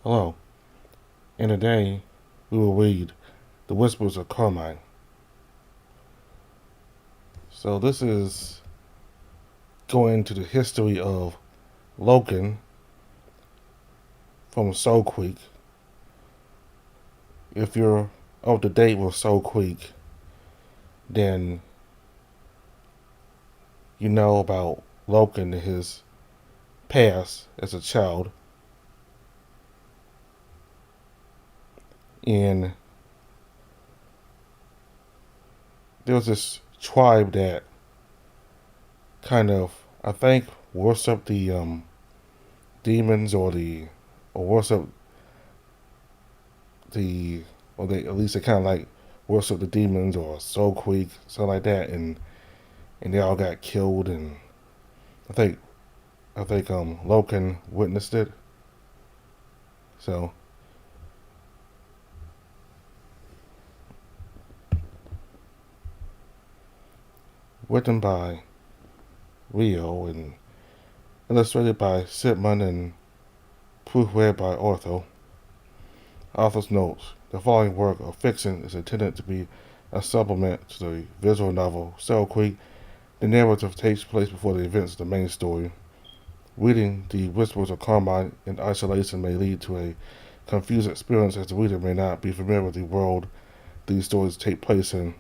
Hello, and today we will read The Whispers of Carmine. So this is going into the history of Loken from Soul Creek. If you're up to date with Soul Creek, then you know about Loken and his past as a child. And there was this tribe that kind of, I think, worshiped the demons or worship or they at least they kind of like worship the demons or Soul Creek, something like that, and they all got killed, and I think Loken witnessed it. So written by Rio and illustrated by Sitman and proofread by Ortho. Author's notes: the following work of fiction is intended to be a supplement to the visual novel Soul Creek. The narrative takes place before the events of the main story. Reading The Whispers of Carmine in isolation may lead to a confused experience, as the reader may not be familiar with the world these stories take place in.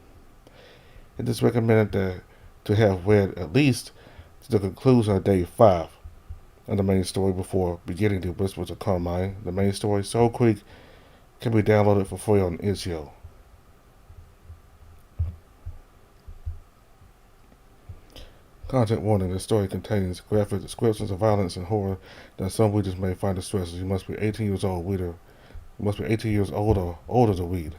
It is recommended to have read at least to the conclusion of day 5 of the main story before beginning The Whispers of Carmine. The main story, Soul Creek, can be downloaded for free on itch.io. Content warning: this story contains graphic descriptions of violence and horror that some readers may find distressing. You must be 18 years old, reader. You must be 18 years old or older to read.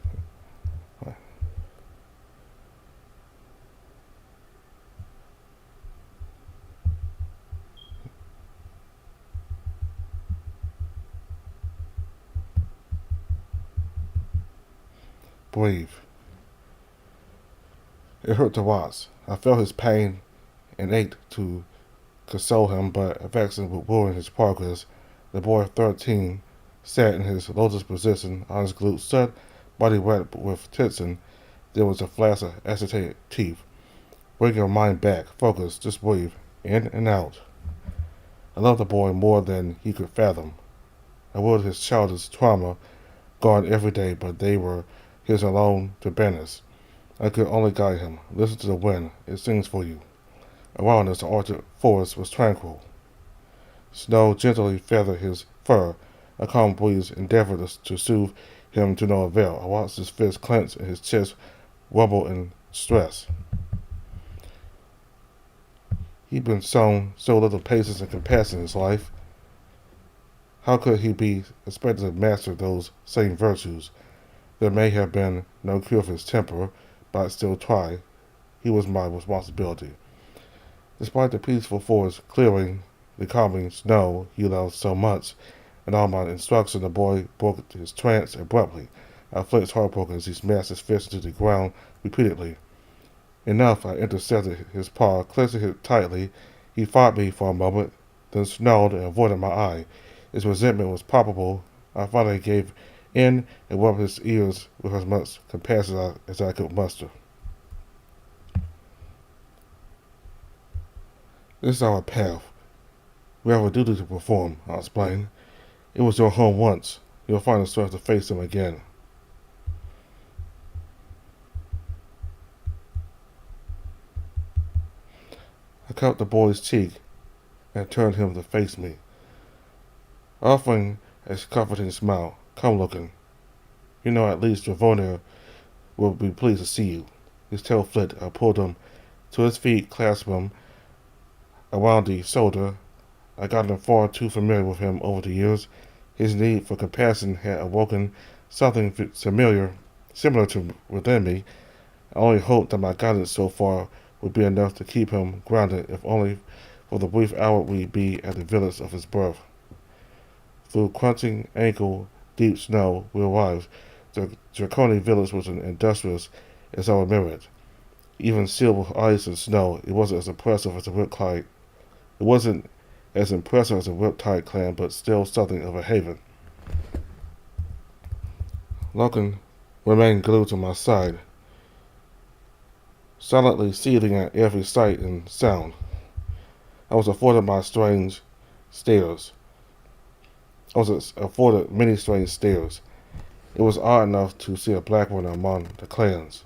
Brave. It hurt to watch. I felt his pain and ached to console him, but affection would ruin his progress. The boy of 13 sat in his lotus position, on his glutes set, body wet with tension. There was a flash of agitated teeth. Bring your mind back. Focus. Just breathe. In and out. I loved the boy more than he could fathom. I willed his childish trauma gone every day, but they were his alone to banish. I could only guide him. Listen to the wind. It sings for you. Around us, the orchard forest was tranquil. Snow gently feathered his fur. A calm breeze endeavored to soothe him to no avail. I watched his fist clench and his chest rumble in stress. He'd been shown so little patience and compassion in his life. How could he be expected to master those same virtues? There may have been no cure for his temper, but I'd still try. He was my responsibility. Despite the peaceful forest clearing, the calming snow he loved so much, and all my instruction, the boy broke his trance abruptly. I flinched heartbroken as he smashed his fist into the ground repeatedly. Enough, I intercepted his paw, clenching it tightly. He fought me for a moment, then snarled and avoided my eye. His resentment was palpable. I finally gave in and rubbed his ears with as much compassion as I could muster. This is our path. We have a duty to perform, I explained. It was your home once. You'll find the strength to face him again. I cupped the boy's cheek and turned him to face me, offering a comforting smile. Come, Loken. You know at least Ravona will be pleased to see you. His tail flicked. I pulled him to his feet, clasped him around the shoulder. I got far too familiar with him over the years. His need for compassion had awoken something similar to within me. I only hoped that my guidance so far would be enough to keep him grounded, if only for the brief hour we'd be at the village of his birth. Through crunching, ankle-deep snow we arrived. The Draconic village was industrious as I remembered it. Even sealed with ice and snow, it wasn't as impressive as the Riptide. It wasn't as impressive as the Riptide clan, but still something of a haven. Logan remained glued to my side, silently seething at every sight and sound. I was afforded my strange stares. I was afforded many strange stares. It was odd enough to see a black one among the clans,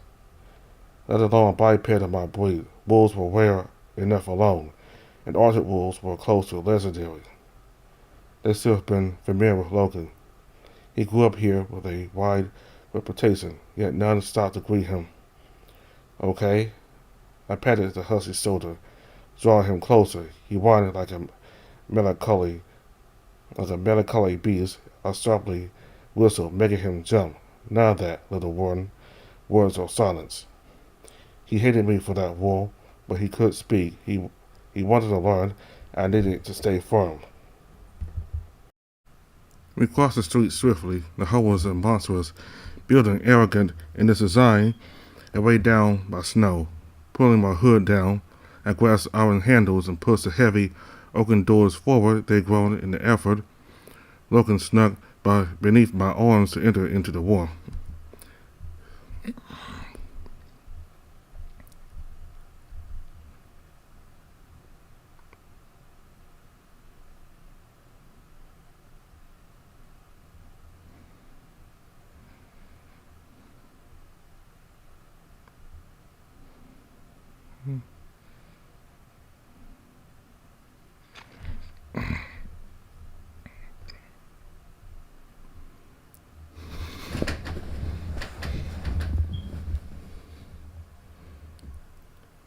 let alone a biped of my breed. Wolves were rare enough alone, and Arctic wolves were close to legendary. They still have been familiar with Logan. He grew up here with a wide reputation, yet none stopped to greet him. Okay? I patted the husky's shoulder, drawing him closer. He whined melancholy, like a melancholy beast. I sharply whistled, making him jump. None of that, little one. Words or silence. He hated me for that wool, but he could speak. He wanted to learn. I needed to stay firm. We crossed the street swiftly. The hull was a monstrous building, arrogant in its design, and weighed down by snow. Pulling my hood down, I grasped iron handles and pushed the heavy oaken doors forward. They groaned in the effort. Logan snuck beneath my arms to enter into the warmth.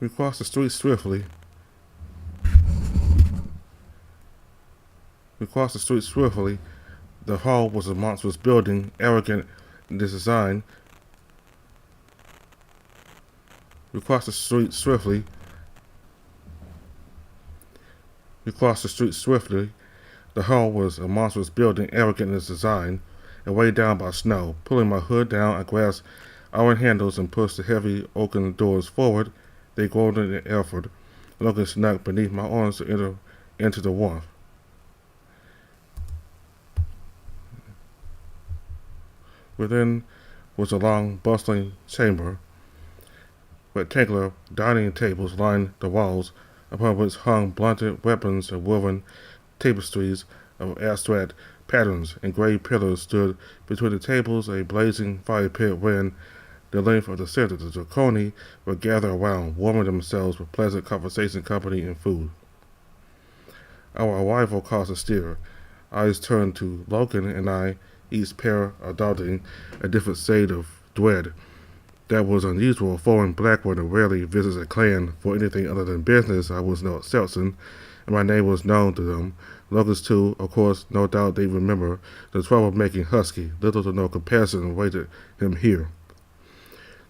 We crossed the street swiftly. The hall was a monstrous building, arrogant in its design. We crossed the street swiftly. The hall was a monstrous building, arrogant in its design, and weighed down by snow. Pulling my hood down, I grasped iron handles and pushed the heavy oaken doors forward. They groaned in the effort. Logan snuck beneath my arms to enter into the warmth. Within was a long, bustling chamber. Rectangular dining tables lined the walls, upon which hung blunted weapons and woven tapestries of abstract patterns, and gray pillars stood between the tables. A blazing fire pit ran the length of the center. The Draconi were gathered around, warming themselves with pleasant conversation, company, and food. Our arrival caused a stir. Eyes turned to Logan and I, each pair adopting a different shade of dread. That was unusual. A foreign black one rarely visits a clan for anything other than business. I was no exception, and my name was known to them. Logan's too, of course, no doubt they remember the trouble-making husky. Little to no compassion awaited him here.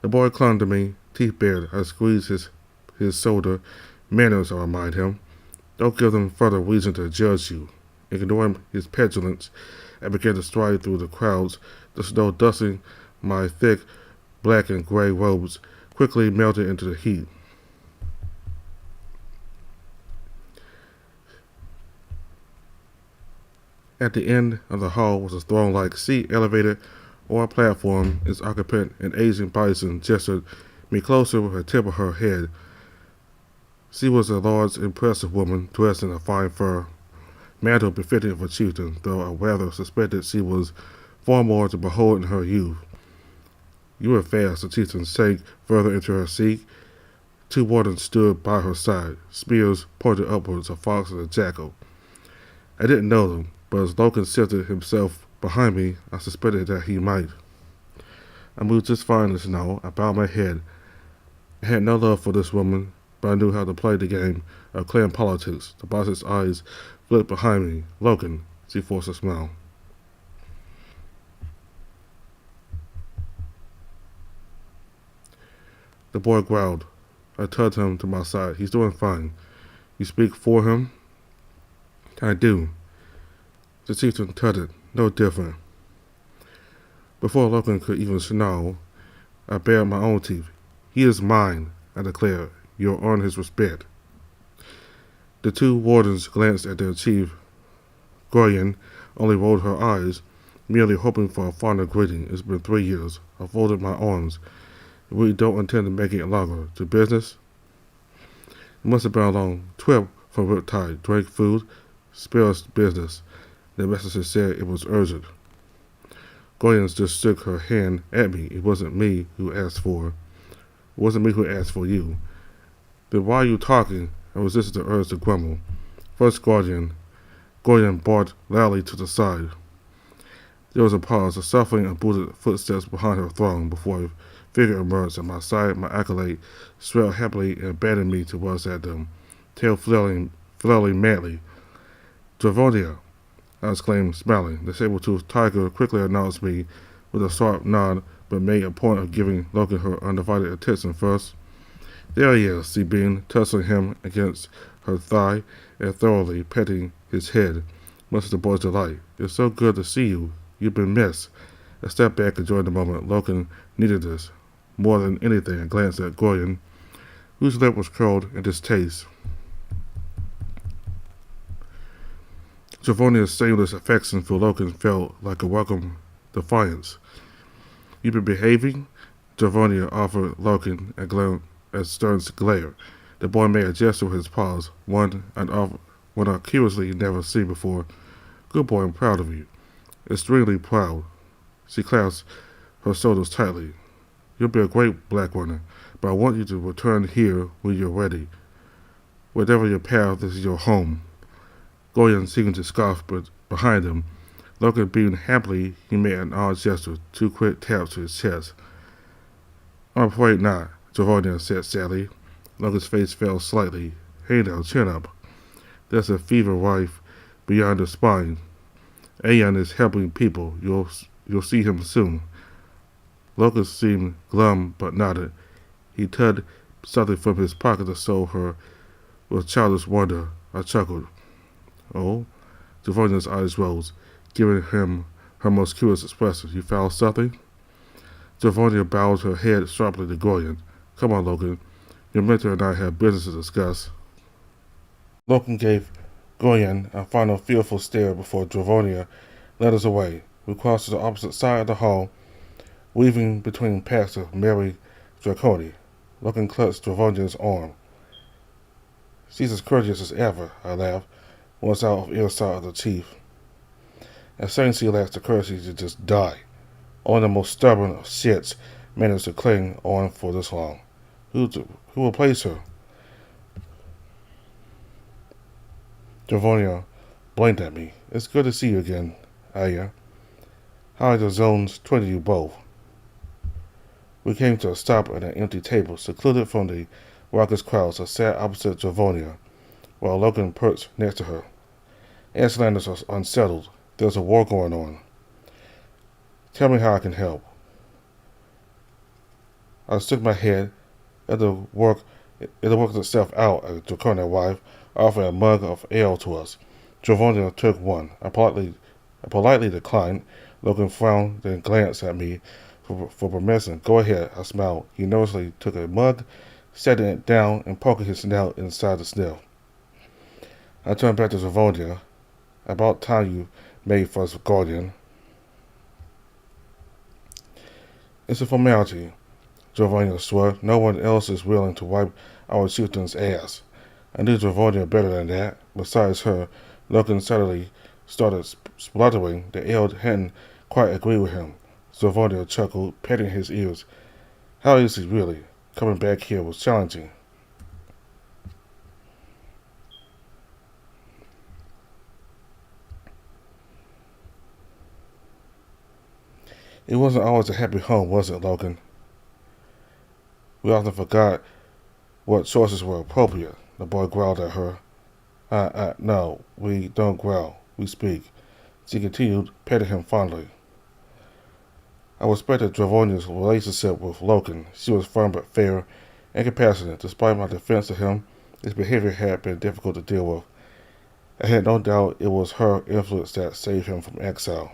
The boy clung to me, teeth bared. I squeezed his shoulder. Manners, I remind him. Don't give them further reason to judge you. Ignoring his petulance, I began to stride through the crowds, the snow dusting my thick black and gray robes, quickly melted into the heat. At the end of the hall was a throne-like seat, elevated or a platform. Its occupant, an Asian bison, gestured me closer with a tip of her head. She was a large, impressive woman, dressed in a fine fur mantle befitting of a chieftain, though I rather suspected she was far more to behold in her youth. You were fast. The chieftain sank further into her seat. Two wardens stood by her side, spears pointed upwards, a fox and a jackal. I didn't know them, but as Logan shifted himself behind me, I suspected that he might. I moved just fine in the snow. I bowed my head. I had no love for this woman, but I knew how to play the game of clan politics. The boss's eyes flicked behind me. Logan, she forced a smile. The boy growled. I tugged him to my side. He's doing fine. You speak for him? I do. The chieftain tutted. No different. Before Logan could even snarl, I bared my own teeth. He is mine, I declared. You'll earn his respect. The two wardens glanced at their chief. Goyen only rolled her eyes. merely hoping for a final greeting. It's been 3 years. I folded my arms. We don't intend to make it longer. To business? It must have been a long trip from Riptide. Drink food, spare us business. The messenger said it was urgent. Goyans just shook her hand at me. It wasn't me who asked for you. Then why are you talking? I resisted the urge to grumble. First Guardian. Goyan barked loudly to the side. There was a pause, a shuffling of booted footsteps behind her throne before a figure emerged at my side. My acolyte swelled happily and abandoned me to rush at them, tail flailing madly. Dravonia, I exclaimed, smiling. The saber-toothed tiger quickly announced me with a sharp nod, but made a point of giving Logan her undivided attention first. There he is, she beamed, tussling him against her thigh and thoroughly petting his head, much to the boy's delight. It's so good to see you. You've been missed. I stepped back, enjoying the moment. Logan needed this. More than anything, I glanced at Goyan, whose lip was curled in distaste. Travonia's shameless affection for Logan felt like a welcome defiance. You've been behaving? Travonia offered Logan a stern glare. The boy made a gesture with his paws, one I curiously never seen before. Good boy, I'm proud of you. Extremely proud. She clasped her shoulders tightly. You'll be a great black runner, but I want you to return here when you're ready. Whatever your path, this is your home. Goyan seemed to scoff, but behind him, Logan beamed happily. He made an odd gesture, 2 quick taps to his chest. I'm afraid not, Travonia said sadly. Logan's face fell slightly. Hey now, chin up. There's a fever rife beyond the spine. Aeon is helping people. You'll see him soon. Logan seemed glum, but nodded. He tugged something from his pocket to show her with childish wonder. I chuckled. Oh? Travonia's eyes rose, giving him her most curious expression. You found something? Travonia bowed her head sharply to Goyan. Come on, Logan. Your mentor and I have business to discuss. Logan gave Goyan a final fearful stare before Travonia led us away. We crossed to the opposite side of the hall, weaving between packs of merry Draconi. Logan clutched Travonia's arm. She's as courteous as ever, I laughed, once out of earshot of the chief. As soon as she lacks the courtesy to just die. Only the most stubborn of shits managed to cling on for this long. Who will replace her? Travonia blinked at me. It's good to see you again, Aya. How are the zones treating you both? We came to a stop at an empty table, secluded from the raucous crowds that sat opposite Travonia, while Logan perched next to her. Anslanders are unsettled. There's a war going on. Tell me how I can help. I shook my head. It'll work itself out, a draconian wife offered a mug of ale to us. Travonia took one. I politely declined. Logan frowned, then glanced at me for permission. Go ahead, I smiled. He nervously took a mug, setting it down, and poking his snout inside the sniff. I turned back to Travonia. About time you made first guardian. It's a formality, Travonia swore. No one else is willing to wipe our chieftain's ass. I knew Travonia better than that. Besides her, Logan suddenly started spluttering. The ale hadn't quite agreed with him. Travonia chuckled, patting his ears. How is he really? Coming back here was challenging. It wasn't always a happy home, was it, Logan? We often forgot what choices were appropriate. The boy growled at her. No, we don't growl. We speak. She continued, petting him fondly. I respected Travonia's relationship with Logan. She was firm but fair and compassionate. Despite my defense of him, his behavior had been difficult to deal with. I had no doubt it was her influence that saved him from exile.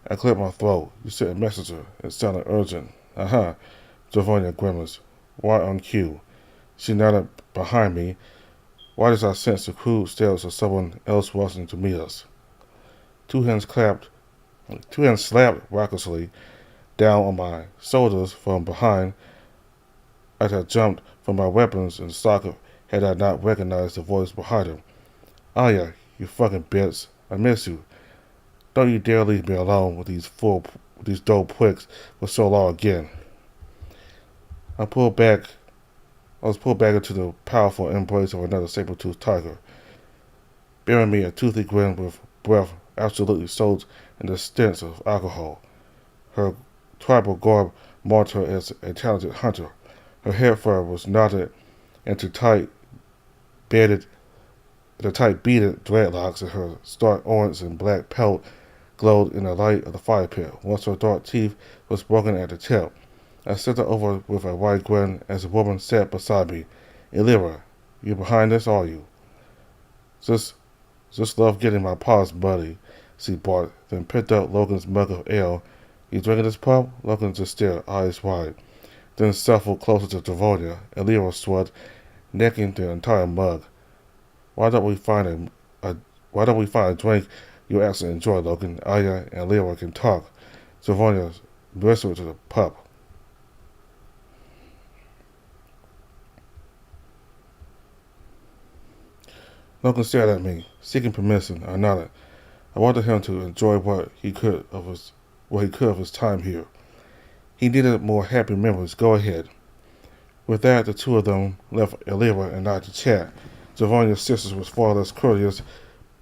I cleared my throat. You sent a messenger. It sounded urgent. Travonia grimaced. Why on cue? She nodded behind me. Why did I sense the crude steps of someone else rushing to meet us? 2 hands clapped Two hands slapped raucously down on my shoulders from behind as I jumped for my weapons in socket had I not recognized the voice behind him. Aya, you fucking bitch. I miss you. Don't you dare leave me alone with these dope pricks for so long again. I pulled back I was pulled back into the powerful embrace of another saber-toothed tiger, bearing me a toothy grin with breath absolutely soaked in the stench of alcohol. Her tribal garb marked her as a talented hunter. Her hair fur was knotted into beaded beaded dreadlocks, and her stark orange and black pelt glowed in the light of the fire pit, once her dark teeth was broken at the tip. I sent her over with a wide grin as the woman sat beside me. Elira, you behind this, are you? Just love getting my paws muddy, she barked, then picked up Logan's mug of ale. You drinking this pub? Logan just stared, eyes wide, then shuffled closer to Dravonia. Elira sweat, necking the entire mug. Why don't we find a drink you actually enjoy, Logan? Aya and Elira can talk. Dravonia whispered to the pup. Logan stared at me, seeking permission. I nodded. I wanted him to enjoy what he could of his time here. He needed more happy memories. Go ahead. With that, the two of them left Elira and I to chat. Giovanni's sisters was far less courteous,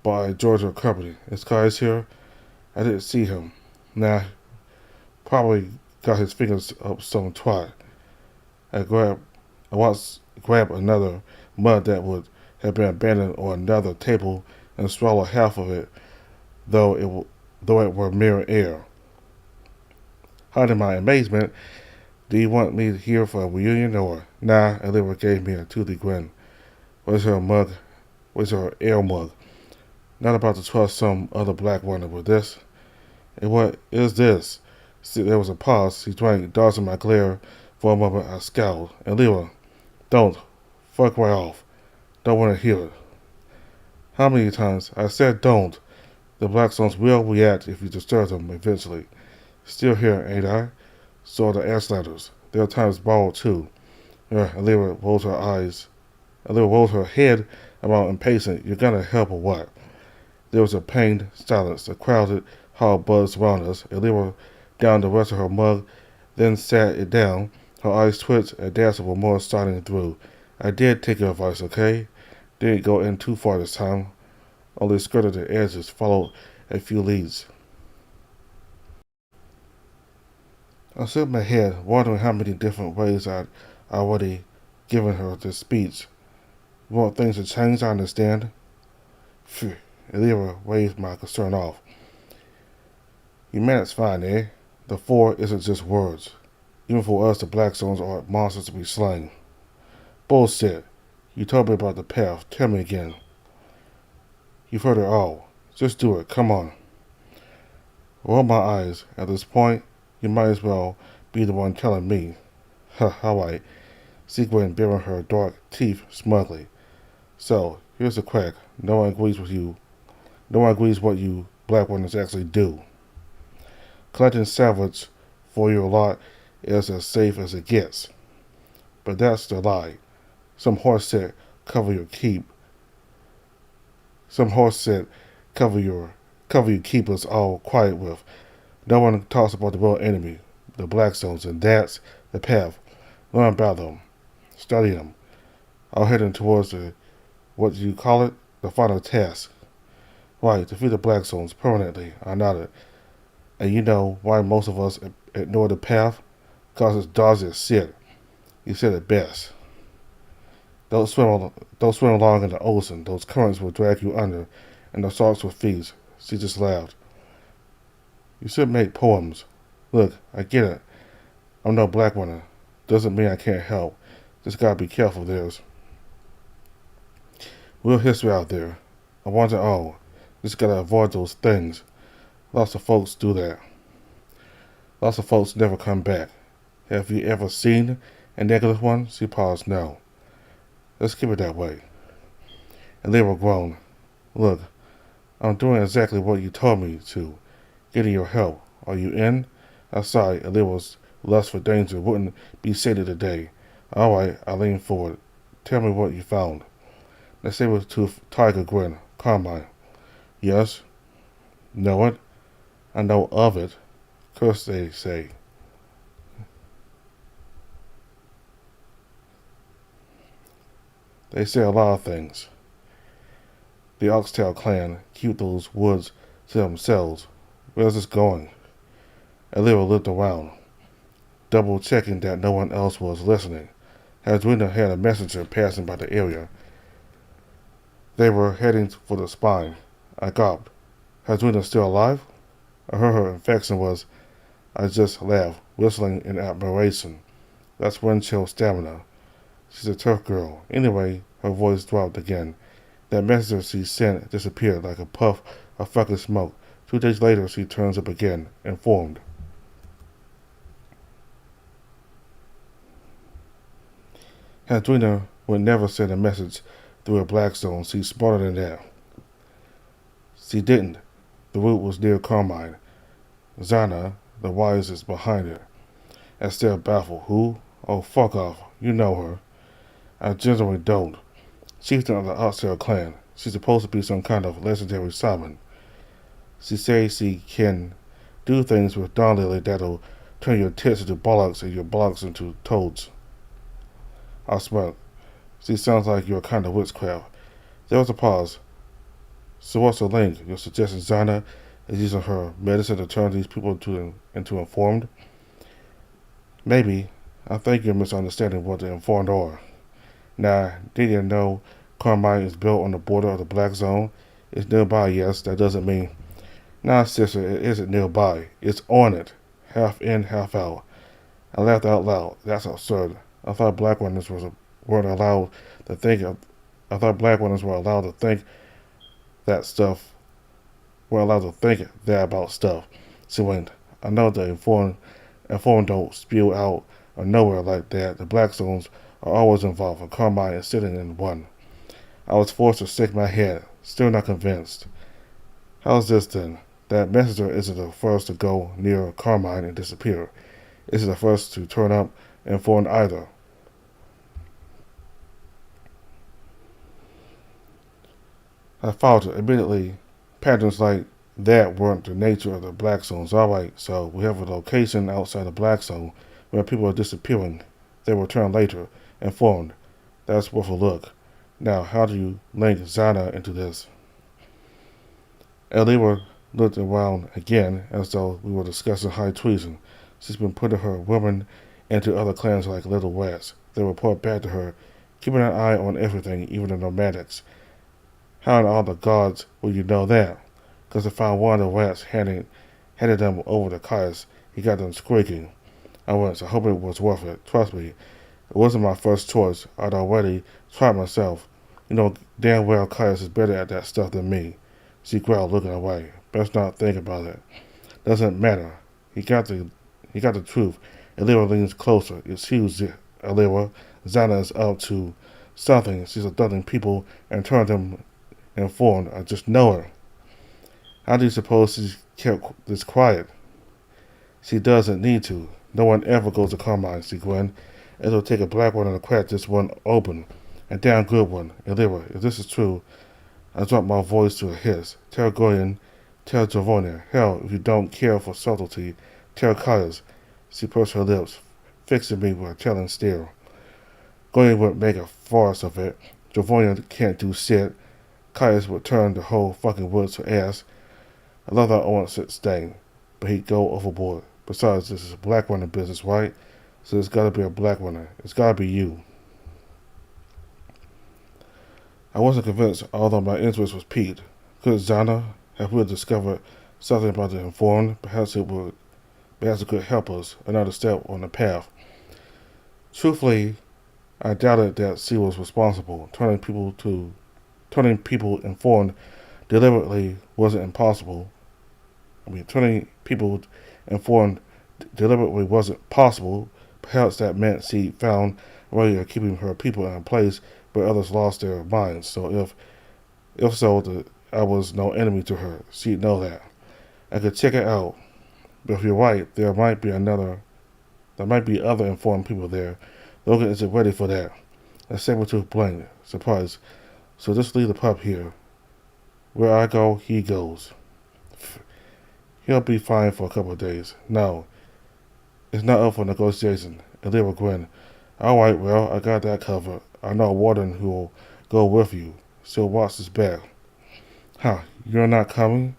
but I enjoyed her company. Is Kai's here? I didn't see him. Nah, probably got his fingers up some twat. I once grabbed another mud that would have been abandoned on another table and swallowed half of it, though it were mere air. Hiding my amazement, do you want me here for a reunion or? Nah, Olivia gave me a toothy grin. Where's her ale mug? Not about to trust some other black woman with this. And what is this? See, there was a pause. He drank, dodging my glare. For a moment, I scowled. Olivia, don't. Fuck right off. Don't want to hear it. How many times? I said don't. The Blackstones will react if you disturb them eventually. Still here, ain't I? So are the Ashlanders. Their time's borrowed too. Olivia rolls her eyes. Olivia rolls her head around impatient. You're gonna help or what? There was a pained silence. A crowded hall buzzed around us. Olivia downed the rest of her mug, then sat it down. Her eyes twitched, a dash of remorse shining through. I did take your advice, okay? Didn't go in too far this time. Only skirted the edges, followed a few leads. I shook my head, wondering how many different ways I'd already given her this speech. You want things to change, I understand. Phew, Elira waved my concern off. You meant it's fine, eh? The four isn't just words. Even for us, the Blackstones are monsters to be slain. Bullshit. You told me about the path. Tell me again. You've heard it all. Just do it. Come on. Roll my eyes. At this point, you might as well be the one telling me. Huh, alright. Sequin baring her dark teeth smugly. So, here's the crack. No one agrees with you. No one agrees what you black women actually do. Collecting salvage for your lot is as safe as it gets. But that's the lie. Some horse said cover your keep. Some horse said cover you keep us all quiet with. No one talks about the real enemy, the Blackstones, and that's the path. Learn about them. Study them. I'll heading towards what do you call it? The final task. Right, defeat the Blackstones permanently. I nodded. And you know why most of us ignore the path? Because it's dodgy as shit. You said it best. Don't swim along in the ocean. Those currents will drag you under, and the sharks will feast. She just laughed. You should make poems. Look, I get it. I'm no black woman. Doesn't mean I can't help. Just gotta be careful, there's real history out there. I want it all. Just gotta avoid those things. Lots of folks do that. Lots of folks never come back. Have you ever seen a negative one? She paused. No. Let's keep it that way. And they were grown. Look, I'm doing exactly what you told me to. getting your help. Are you in? I sighed. Aliwa's lust for danger wouldn't be sated today. All right, I leaned forward. Tell me what you found. The saber-toothed tiger grinned. Carmine. Yes. Know it? I know of it. Curse, they say. They say a lot of things. The Oxtail clan keep those woods to themselves. Where's this going? Alira looked around, double checking that no one else was listening. Hadrina had a messenger passing by the area. They were heading for the spine. I gulped. Hadrina still alive? I heard her infection was. I just laughed, whistling in admiration. That's wind chill stamina. She's a tough girl. Anyway, her voice dropped again. That messenger she sent disappeared like a puff of fucking smoke. 2 days later, she turns up again, informed. Hadrina would never send a message through a black zone. She's smarter than that. She didn't. The route was near Carmine. Zana, the wise, is behind it. I still baffled. Who? Oh, fuck off. You know her. I generally don't. Chieftain of the Oxtail clan. She's supposed to be some kind of legendary shaman. She says she can do things with Dawn Lily that'll turn your tits into bollocks and your bollocks into toads. I smiled. She sounds like your kind of witchcraft. There was a pause. So what's the link? You're suggesting Zana is using her medicine to turn these people into informed? Maybe. I think you're misunderstanding what the informed are. Nah, did you know Carmine is built on the border of the black zone? It's nearby, yes. That doesn't mean. Nah, sister, it isn't nearby. It's on it. Half in, half out. I laughed out loud. That's absurd. I thought black women weren't allowed to think of. I thought black women were allowed to think that stuff. Were allowed to think that about stuff. She went. I know the informed don't spew out of nowhere like that. The black zones are always involved, and Carmine is sitting in one. I was forced to shake my head, still not convinced. How's this then? That messenger isn't the first to go near Carmine and disappear. Isn't the first to turn up informed either. I faltered. Admittedly, patterns like that weren't the nature of the black zones. Alright, so we have a location outside the black zone where people are disappearing. They return later, informed. That's worth a look. Now, how do you link Zana into this? Elira looked around again as though we were discussing high treason. She's been putting her women into other clans like little rats. They report back to her, keeping an eye on everything, even the nomadics. How in all the gods will you know that? Because I found one of the rats handed them over to Caius. He got them squeaking. I went, I hope it was worth it. Trust me, it wasn't my first choice. I'd already tried myself. You know damn well Caius is better at that stuff than me. She growled, looking away. Best not think about it. Doesn't matter. He got the truth. Alira leans closer. It's huge, Alira. Zana is up to something. She's abducting people and turning them informed. I just know her. How do you suppose she's kept this quiet? She doesn't need to. No one ever goes to Carmine, she grinned. It'll take a black one to crack this one open. A damn good one. Alira, if this is true, I dropped my voice to a hiss. Tell Goyen, tell Javonia. Hell, if you don't care for subtlety, tell Caius. She pursed her lips, fixing me with a telling stare. Goyen would make a farce of it. Javonia can't do shit. Caius would turn the whole fucking woods to ass. I love that Owen stain, but he'd go overboard. Besides, this is a black runner business, right? So it's gotta be a black runner. It's gotta be you. I wasn't convinced, although my interest was piqued. Could Zana have really discovered something about the informed? Perhaps it could help us another step on the path. Truthfully, I doubted that she was responsible. Turning people informed deliberately wasn't impossible. Turning people informed deliberately wasn't possible. Perhaps that meant she found a way of keeping her people in a place where others lost their minds. So if so, I was no enemy to her. She'd know that. I could check it out, but if you're right, there might be other informed people there. Logan isn't ready for that. A saber-tooth blinked, surprised. So just leave the pup here. Where I go, he goes. He'll be fine for a couple of days. No, it's not up for negotiation. Elira grinned. All right, well, I got that covered. I know a warden who'll go with you. She'll watch his back. Huh, you're not coming?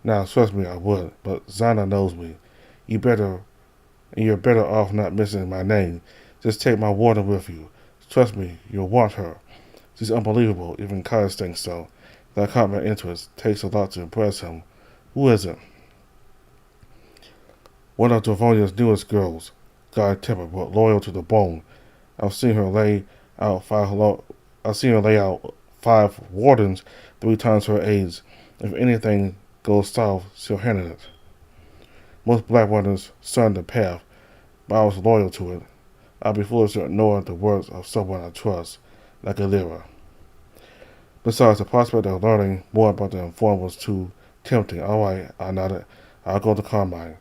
Now, trust me, I would, but Zana knows me. You're better off not mentioning my name. Just take my warden with you. Trust me, you'll want her. She's unbelievable, even Kai's thinks so. That caught my interest. Takes a lot to impress him. Who is it? One of Devonia's newest girls. God-tempered, but loyal to the bone. I've seen her lay out five wardens 3 times her age. If anything goes south, she'll handle it. Most black wardens shun the path, but I was loyal to it. I'd be foolish to ignore the words of someone I trust, like Elira. Besides, the prospect of learning more about the informed was too tempting. All right, I nodded. I'll go to Carmine.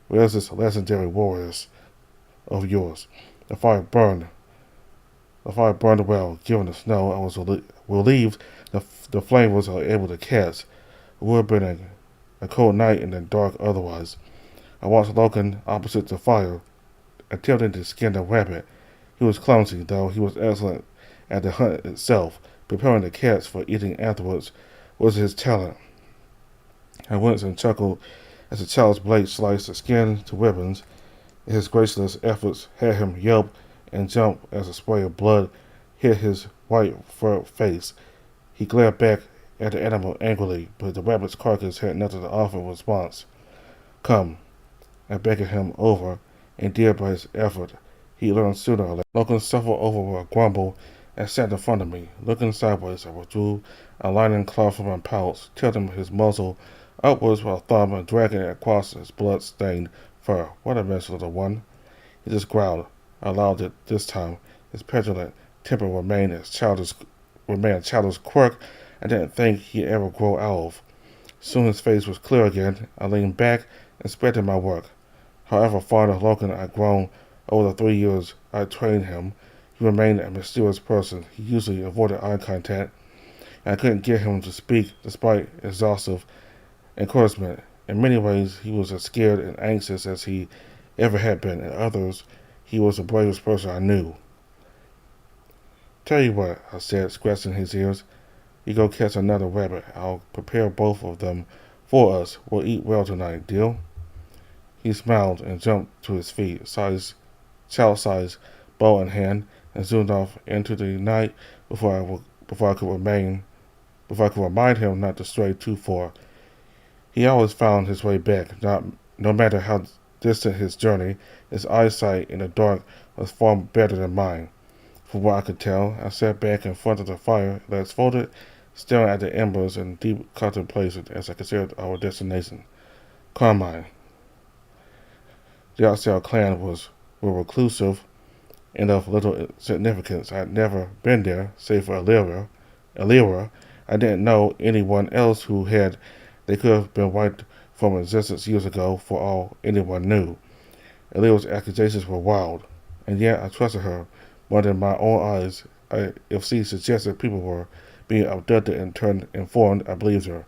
Where's this legendary warriors of yours? The fire burned. The fire burned well. Given the snow, I was relieved the flame was able to catch. It would have been a cold night and then dark otherwise. I watched Logan opposite the fire, attempting to skin the rabbit. He was clumsy, though he was excellent at the hunt itself. Preparing the cats for eating afterwards was his talent. I winced and chuckled as the child's blade sliced the skin to ribbons. His graceless efforts had him yelp and jump as a spray of blood hit his white fur face. He glared back at the animal angrily, but the rabbit's carcass had nothing to offer in response. Come, I beckoned him over, endeared by his effort. He learned sooner or later. Logan suffered over a grumble and sat in front of me. Looking sideways, I withdrew a lining cloth from my pouch, tilting his muzzle upwards with a thumb and dragging it across his blood-stained fur. What a mess, little one. He just growled. I allowed it this time. His petulant temper remained a childish quirk I didn't think he'd ever grow out of. Soon his face was clear again. I leaned back, inspecting my work. However fond of Logan I'd grown over the 3 years I trained him, he remained a mysterious person. He usually avoided eye contact, and I couldn't get him to speak despite exhaustive encouragement. In many ways, he was as scared and anxious as he ever had been. In others, he was the bravest person I knew. Tell you what, I said, scratching his ears. You go catch another rabbit. I'll prepare both of them for us. We'll eat well tonight, deal? He smiled and jumped to his feet, child-sized bow in hand, and zoomed off into the night before I could remind him not to stray too far. He always found his way back, no matter how distant his journey. His eyesight in the dark was far better than mine. From what I could tell, I sat back in front of the fire, legs folded, staring at the embers in deep contemplation as I considered our destination. Carmine. The Oxtail clan were reclusive and of little significance. I had never been there, save for Elira. I didn't know anyone else who had. They could have been wiped from existence years ago, for all anyone knew. Elira's accusations were wild, and yet I trusted her more than my own eyes. If she suggested people were being abducted and turned informed, I believed her,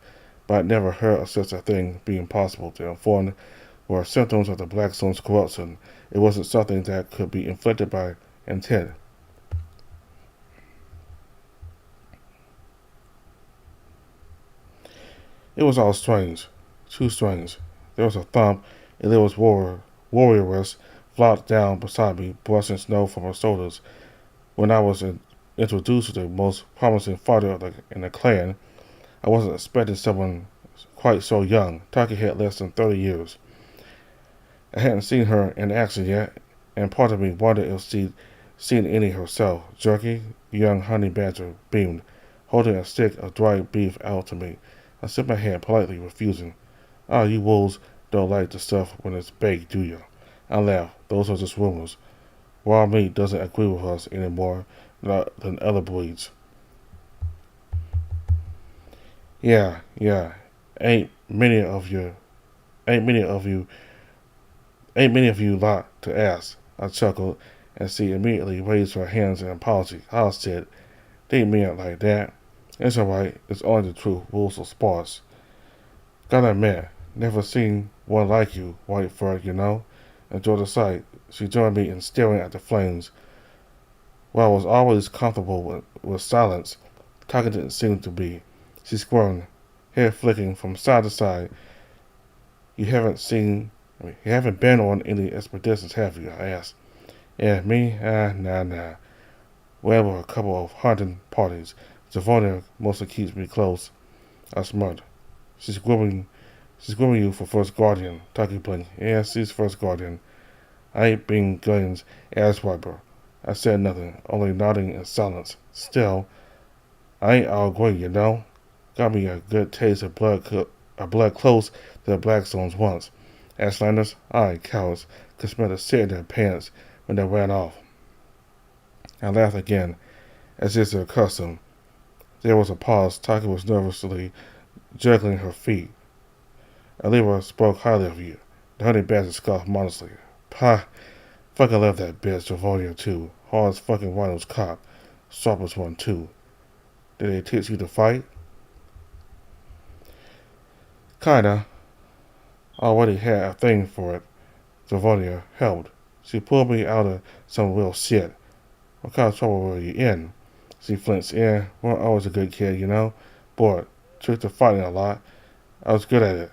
but I'd never heard of such a thing being possible. The informed were symptoms of the Blackstone's corruption. It wasn't something that could be inflicted by intent. It was all strange. Too strange. There was a thump, and there was warrioress flopped down beside me, brushing snow from her shoulders. When I was introduced to the most promising fighter in the clan, I wasn't expecting someone quite so young. Taki had less than 30 years. I hadn't seen her in action yet, and part of me wondered if she'd seen any herself. Jerky, the young honey badger, beamed, holding a stick of dried beef out to me. I shook my head, politely refusing. Ah, you wolves don't like the stuff when it's baked, do you? I laughed. Those are just rumors. Raw meat doesn't agree with us any more than other breeds. Yeah. Ain't many of you Ain't many of you lot to ask. I chuckled, and she immediately raised her hands in apology. I said, didn't mean it like that. It's alright, it's only the truth, rules of sparse. Gotta admit, never seen one like you, white fur, you know. Enjoy the sight. She joined me in staring at the flames. While I was always comfortable with silence, Taka didn't seem to be. She squirmed, hair flicking from side to side. You haven't been on any expeditions, have you? I asked. Yeah, me? Nah. Well, we're a couple of hunting parties. Zavonia mostly keeps me close. I smirked. She's grooming you for first guardian. Taki blinked. Yeah, she's first guardian. I ain't being Gillian's ass wiper. I said nothing, only nodding in silence. Still, I ain't all great, you know. Got me a good taste of blood close to the Blackstones once. Ashlanders, cowards, could smell the shit in their pants when they ran off. I laughed again, as is their custom. There was a pause. Taki was nervously juggling her feet. Alira spoke highly of you. The honey badger scoffed modestly. Pah, fucking love that bitch, Javonia too. Hard as fucking Rhino's cock. Sharpest one too. Did they teach you to fight? Kinda. Already had a thing for it. Javonia helped. She pulled me out of some real shit. What kind of trouble were you in? She flinched. Yeah, weren't always a good kid, you know. Bored. Tricked to fighting a lot. I was good at it.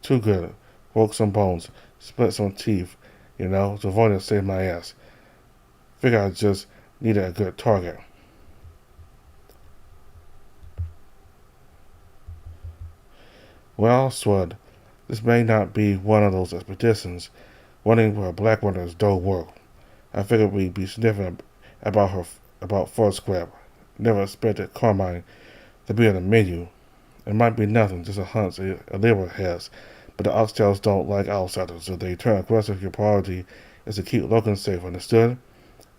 Too good. Broke some bones. Split some teeth. You know, Javonia saved my ass. Figured I just needed a good target. Well, Swud, this may not be one of those expeditions. Running where black runners don't work. I figured we'd be sniffing about fur scrap. Never expected Carmine to be on the menu. It might be nothing, just a hunch Alira has, but the oxtails don't like outsiders. If they turn aggressive, your priority is to keep Logan safe, understood?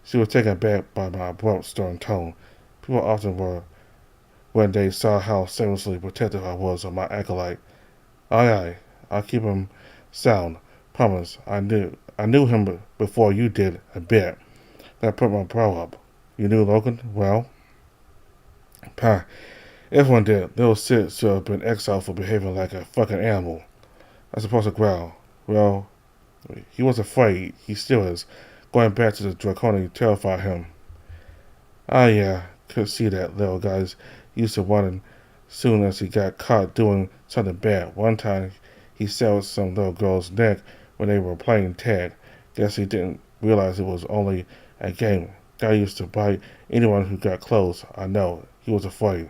She was taken aback by my abrupt, stern tone. People often were when they saw how shamelessly protective I was of my acolyte. Aye, I'll keep him sound. Promise. I knew him before you did, a bit. That put my brow up. You knew Logan? Well? Pah. Everyone did. Little Sid should have been exiled for behaving like a fucking animal. I suppose to growl. Well, he was afraid. He still is. Going back to the draconic terrified him. Yeah. Could see that little guys used to running soon as he got caught doing something bad. One time he severed some little girl's neck when they were playing tag. Guess he didn't realize it was only a game. Guy used to bite anyone who got close. I know. He was afraid.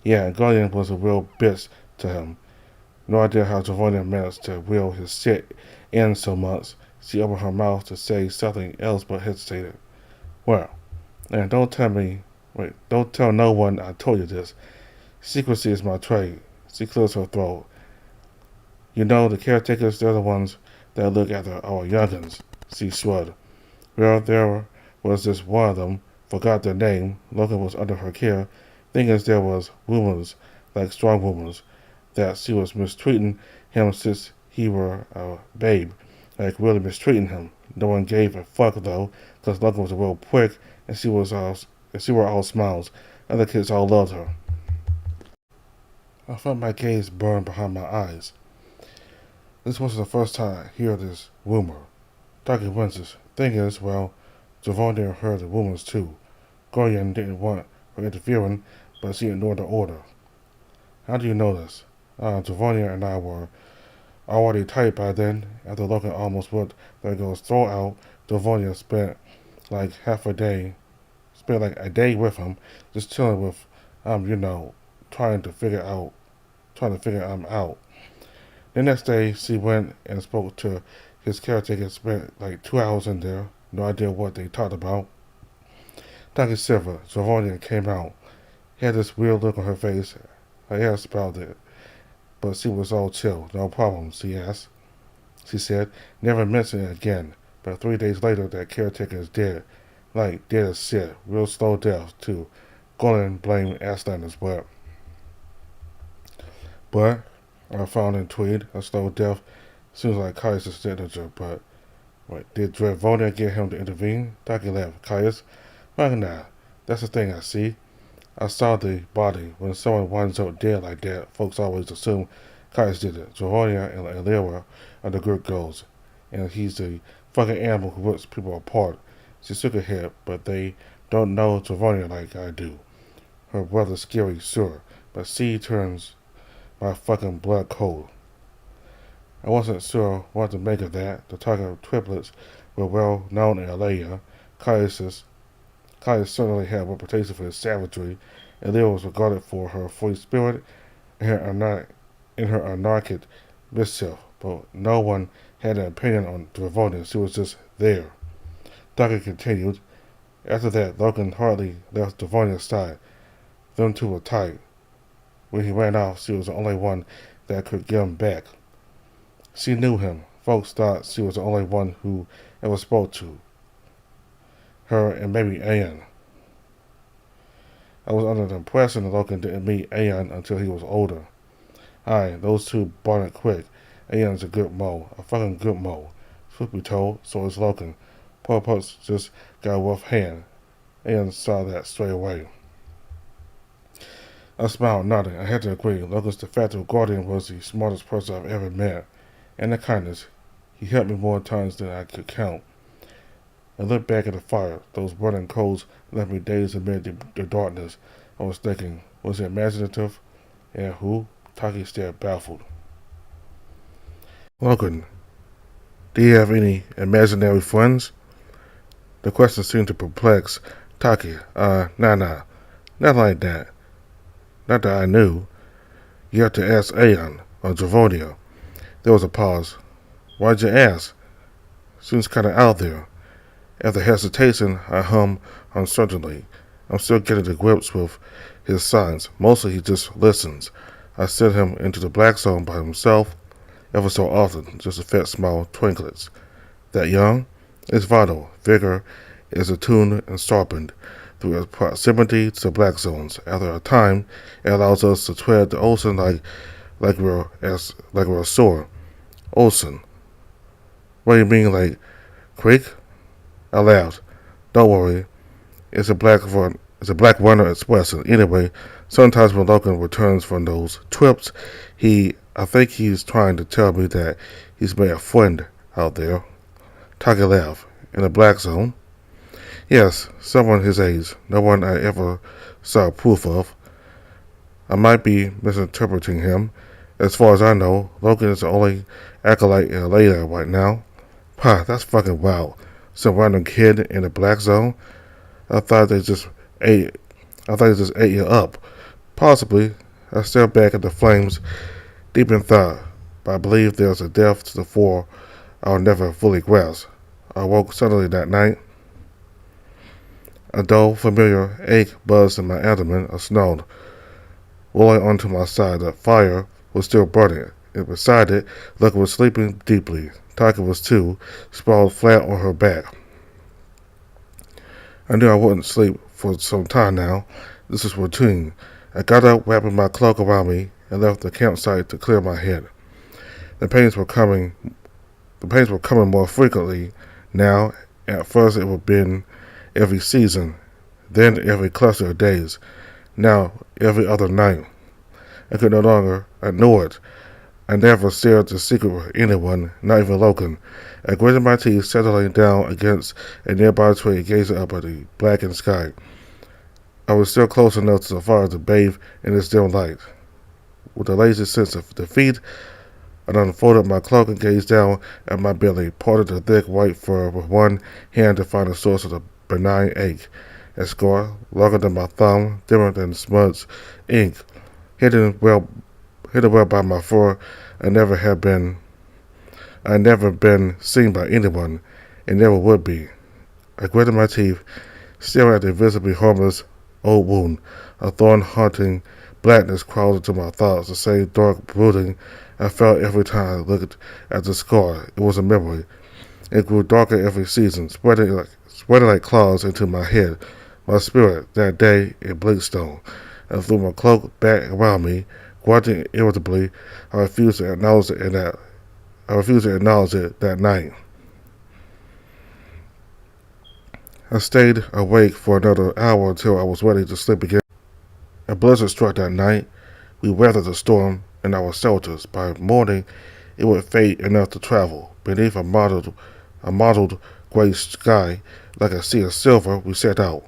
Yeah, Guardian was a real bitch to him. No idea how Javonia managed to reel his shit in so much. She opened her mouth to say something else but hesitated. Well, and don't tell no one I told you this. Secrecy is my trade. She clears her throat. You know, the caretakers, they're the ones that look after our youngins. She shrugged. Well, there was this one of them, forgot their name. Logan was under her care. Thing is, there was rumors, like strong rumors, that she was mistreating him since he were a babe. Like, really mistreating him. No one gave a fuck, though, because Logan was a real prick, and she were all smiles. Other kids all loved her. I felt my gaze burn behind my eyes. This wasn't the first time I hear this rumor. Dr. Wences. Thing is, well, Javonia heard the rumors too. Gorian didn't want her interfering, but she ignored the order. How do you know this? Javonia and I were already tight by then. After Logan almost put their girl's throat out, Javonia spent like a day with him, just chilling with, trying to figure him out. The next day, she went and spoke to his caretaker, spent like 2 hours in there, no idea what they talked about. Dr. Silver, Javonia came out. He had this weird look on her face. I asked about it, but she was all chill. No problem, she asked. She said, never mention it again. But 3 days later, that caretaker is dead. Like, dead as shit. Real slow death, too. Gordon blamed Aslander's but But I found in Tweed a slow death seems like Caius' signature, but wait, did Dravonia get him to intervene? Taki laughed. Caius? Well, nah, that's the thing I see. I saw the body. When someone winds up dead like that, folks always assume Caius did it. Dravonia and Lyra are the good girls, and he's the fucking animal who rips people apart. She shook her head, but they don't know Dravonia like I do. Her brother's scary, sure, but she turns my fucking blood cold. I wasn't sure what to make of that. The Tiger triplets were well known in Alea. Caius certainly had a reputation for his savagery, and Lyra was regarded for her free spirit and her anarchic mischief, but no one had an opinion on Dravonia. She was just there. Tucker continued. After that, Logan hardly left Dravonia's side. Them two were tight. When he ran off, she was the only one that could get him back. She knew him. Folks thought she was the only one who ever spoke to her and maybe Aeon. I was under the impression that Logan didn't meet Aeon until he was older. Aye, those two bonded quick. Aeon's a good mo. A fucking good mo. Truth be told, so is Logan. Poor Pups just got a rough hand. Aeon saw that straight away. I smiled, nodding. I had to agree. Logan's de facto guardian was the smartest person I've ever met. And the kindness. He helped me more times than I could count. I looked back at the fire. Those burning coals left me dazed amid the darkness. I was thinking, was it imaginative? And who? Taki stared baffled. Logan, do you have any imaginary friends? The question seemed to perplex Taki. Nah. Nothing like that. Not that I knew. You have to ask Aeon or Dravonia. There was a pause. Why'd you ask? Seems kinda out there. After hesitation, I hummed uncertainly. I'm still getting to grips with his signs. Mostly he just listens. I sent him into the black zone by himself, ever so often, just to fetch small twinklets. That young? It's vital. Vigor is attuned and sharpened through its proximity to the black zones. After a time, it allows us to tread the ocean like we're a soar. Ocean. What do you mean, like creek? I laughed. Don't worry. It's a black runner expression. Anyway, sometimes when Logan returns from those trips, I think he's trying to tell me that he's made a friend out there. Taki laughed. In the black zone? Yes, someone his age. No one I ever saw proof of. I might be misinterpreting him. As far as I know, Logan is the only acolyte in Alea right now. Pah, that's fucking wild. Some random kid in the black zone? I thought they just ate you up. Possibly. I stared back at the flames, deep in thought. But I believe there's a depth to the fore I'll never fully grasp. I woke suddenly that night. A dull, familiar ache buzzed in my abdomen. I snarled. Rolling onto my side, the fire was still burning, and beside it, Lucky was sleeping deeply. Taka was too, sprawled flat on her back. I knew I wouldn't sleep for some time now. This was routine. I got up, wrapping my cloak around me, and left the campsite to clear my head. The pains were coming more frequently now. At first it would been every season, then every cluster of days, now every other night. I could no longer ignore it. I never shared the secret with anyone, not even Logan. I gritted my teeth, settling down against a nearby tree, gazing up at the blackened sky. I was still close enough to the fire to bathe in its dim light. With a lazy sense of defeat, I unfolded my cloak and gazed down at my belly, parted the thick white fur with one hand to find the source of the benign ache. A scar, longer than my thumb, dimmer than smudged ink, hidden well by my fur. I never been seen by anyone, and never would be. I gritted my teeth, staring at the visibly harmless old wound. A thorn-haunting blackness crawled into my thoughts, the same dark brooding I felt every time I looked at the scar. It was a memory. It grew darker every season, spreading like claws into my head. My spirit, that day in Bleakstone. I threw my cloak back around me, Grunting irritably, I refused to acknowledge it that night. I stayed awake for another hour until I was ready to sleep again. A blizzard struck that night. We weathered the storm in our shelters. By morning, it would fade enough to travel. Beneath a mottled gray sky, like a sea of silver, we set out.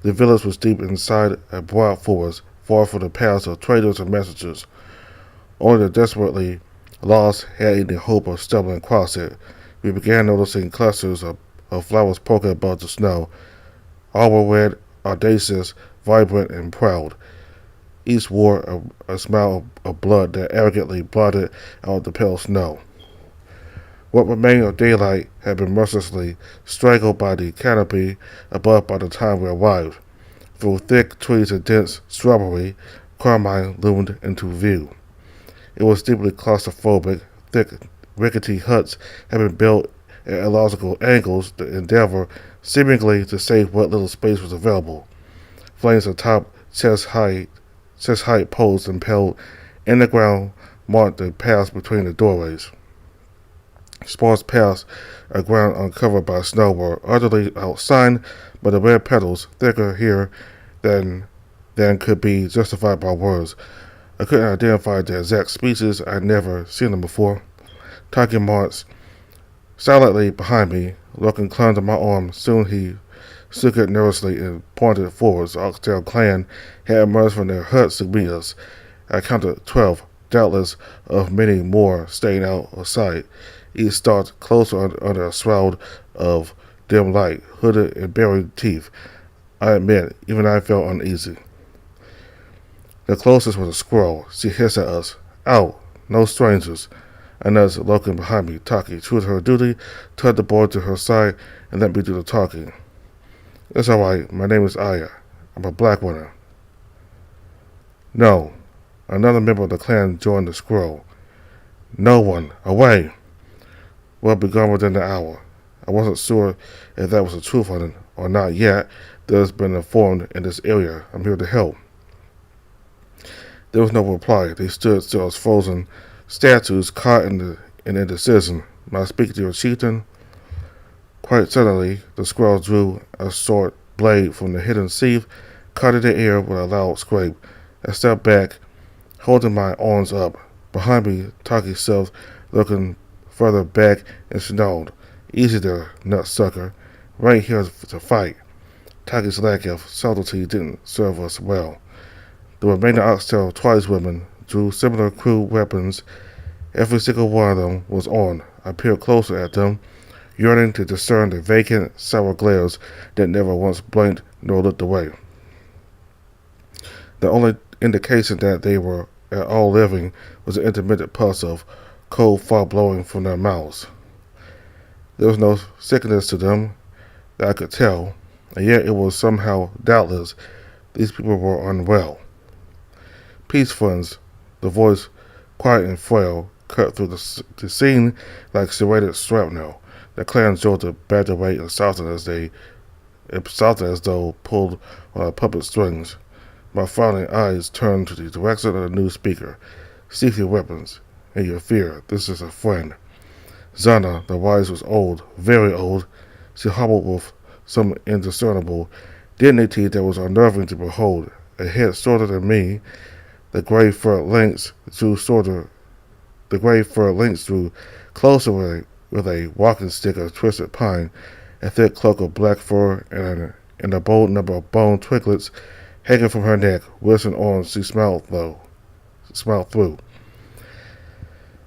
The village was deep inside a broad forest, far from the paths of traders and messengers. Only the desperately lost had any hope of stumbling across it. We began noticing clusters of flowers poking above the snow. All were red, audacious, vibrant, and proud. Each wore a smile of blood that arrogantly blotted out the pale snow. What remained of daylight had been mercilessly strangled by the canopy above by the time we arrived. Through thick trees and dense shrubbery, Carmine loomed into view. It was deeply claustrophobic. Thick, rickety huts had been built at illogical angles to endeavor seemingly to save what little space was available. Flames atop chest-height poles impaled in the ground marked the paths between the doorways. Sparse paths of ground uncovered by snow were utterly outshined by the red petals, thicker here than could be justified by words. I couldn't identify the exact species. I'd never seen them before. Taki marched silently behind me. Logan clung to my arm. Soon he snickered nervously and pointed forwards. The Oxtail clan had emerged from their huts to meet us. I counted 12, doubtless of many more staying out of sight. Each stalked closer under a shroud of dim light, hooded and buried teeth. I admit, even I felt uneasy. The closest was a squirrel. She hissed at us. Out! No strangers. I nudged Logan behind me. Taki, true to her duty, tugged the boy to her side and let me do the talking. It's all right. My name is Aya. I'm a black woman. No. Another member of the clan joined the squirrel. No one. Away! We'll be gone within an hour. I wasn't sure if that was the truth or not yet. There's been informed in this area. I'm here to help. There was no reply. They stood still as frozen statues caught in indecision. May I speak to your chieftain? Quite suddenly, the squirrel drew a short blade from the hidden sheath, cut in the air with a loud scrape. I stepped back, holding my arms up. Behind me, Taki shoved, looking further back, and snarled, Easy there, nutsucker. Right here to fight. Taki's lack of subtlety didn't serve us well. The remaining Oxtail tribeswomen drew similar crude weapons. Every single one of them was armed. I peered closer at them, yearning to discern the vacant, sour glares that never once blinked nor looked away. The only indication that they were at all living was an intermittent puff of cold fog blowing from their mouths. There was no sickness to them that I could tell, and yet it was somehow doubtless these people were unwell. Peace funds, the voice quiet and frail, cut through the scene like serrated shrapnel. The clan jolted back away and softened as though pulled on puppet strings. My frowning eyes turned to the direction of the new speaker. Cease your weapons and your fear. This is a friend. Zana, the wise, was old, very old. She hobbled with some indiscernible dignity that was unnerving to behold. A head shorter than me, the gray fur links drew closer with a walking stick of twisted pine, a thick cloak of black fur, and a bold number of bone twiglets hanging from her neck. Wilson arms she smiled through.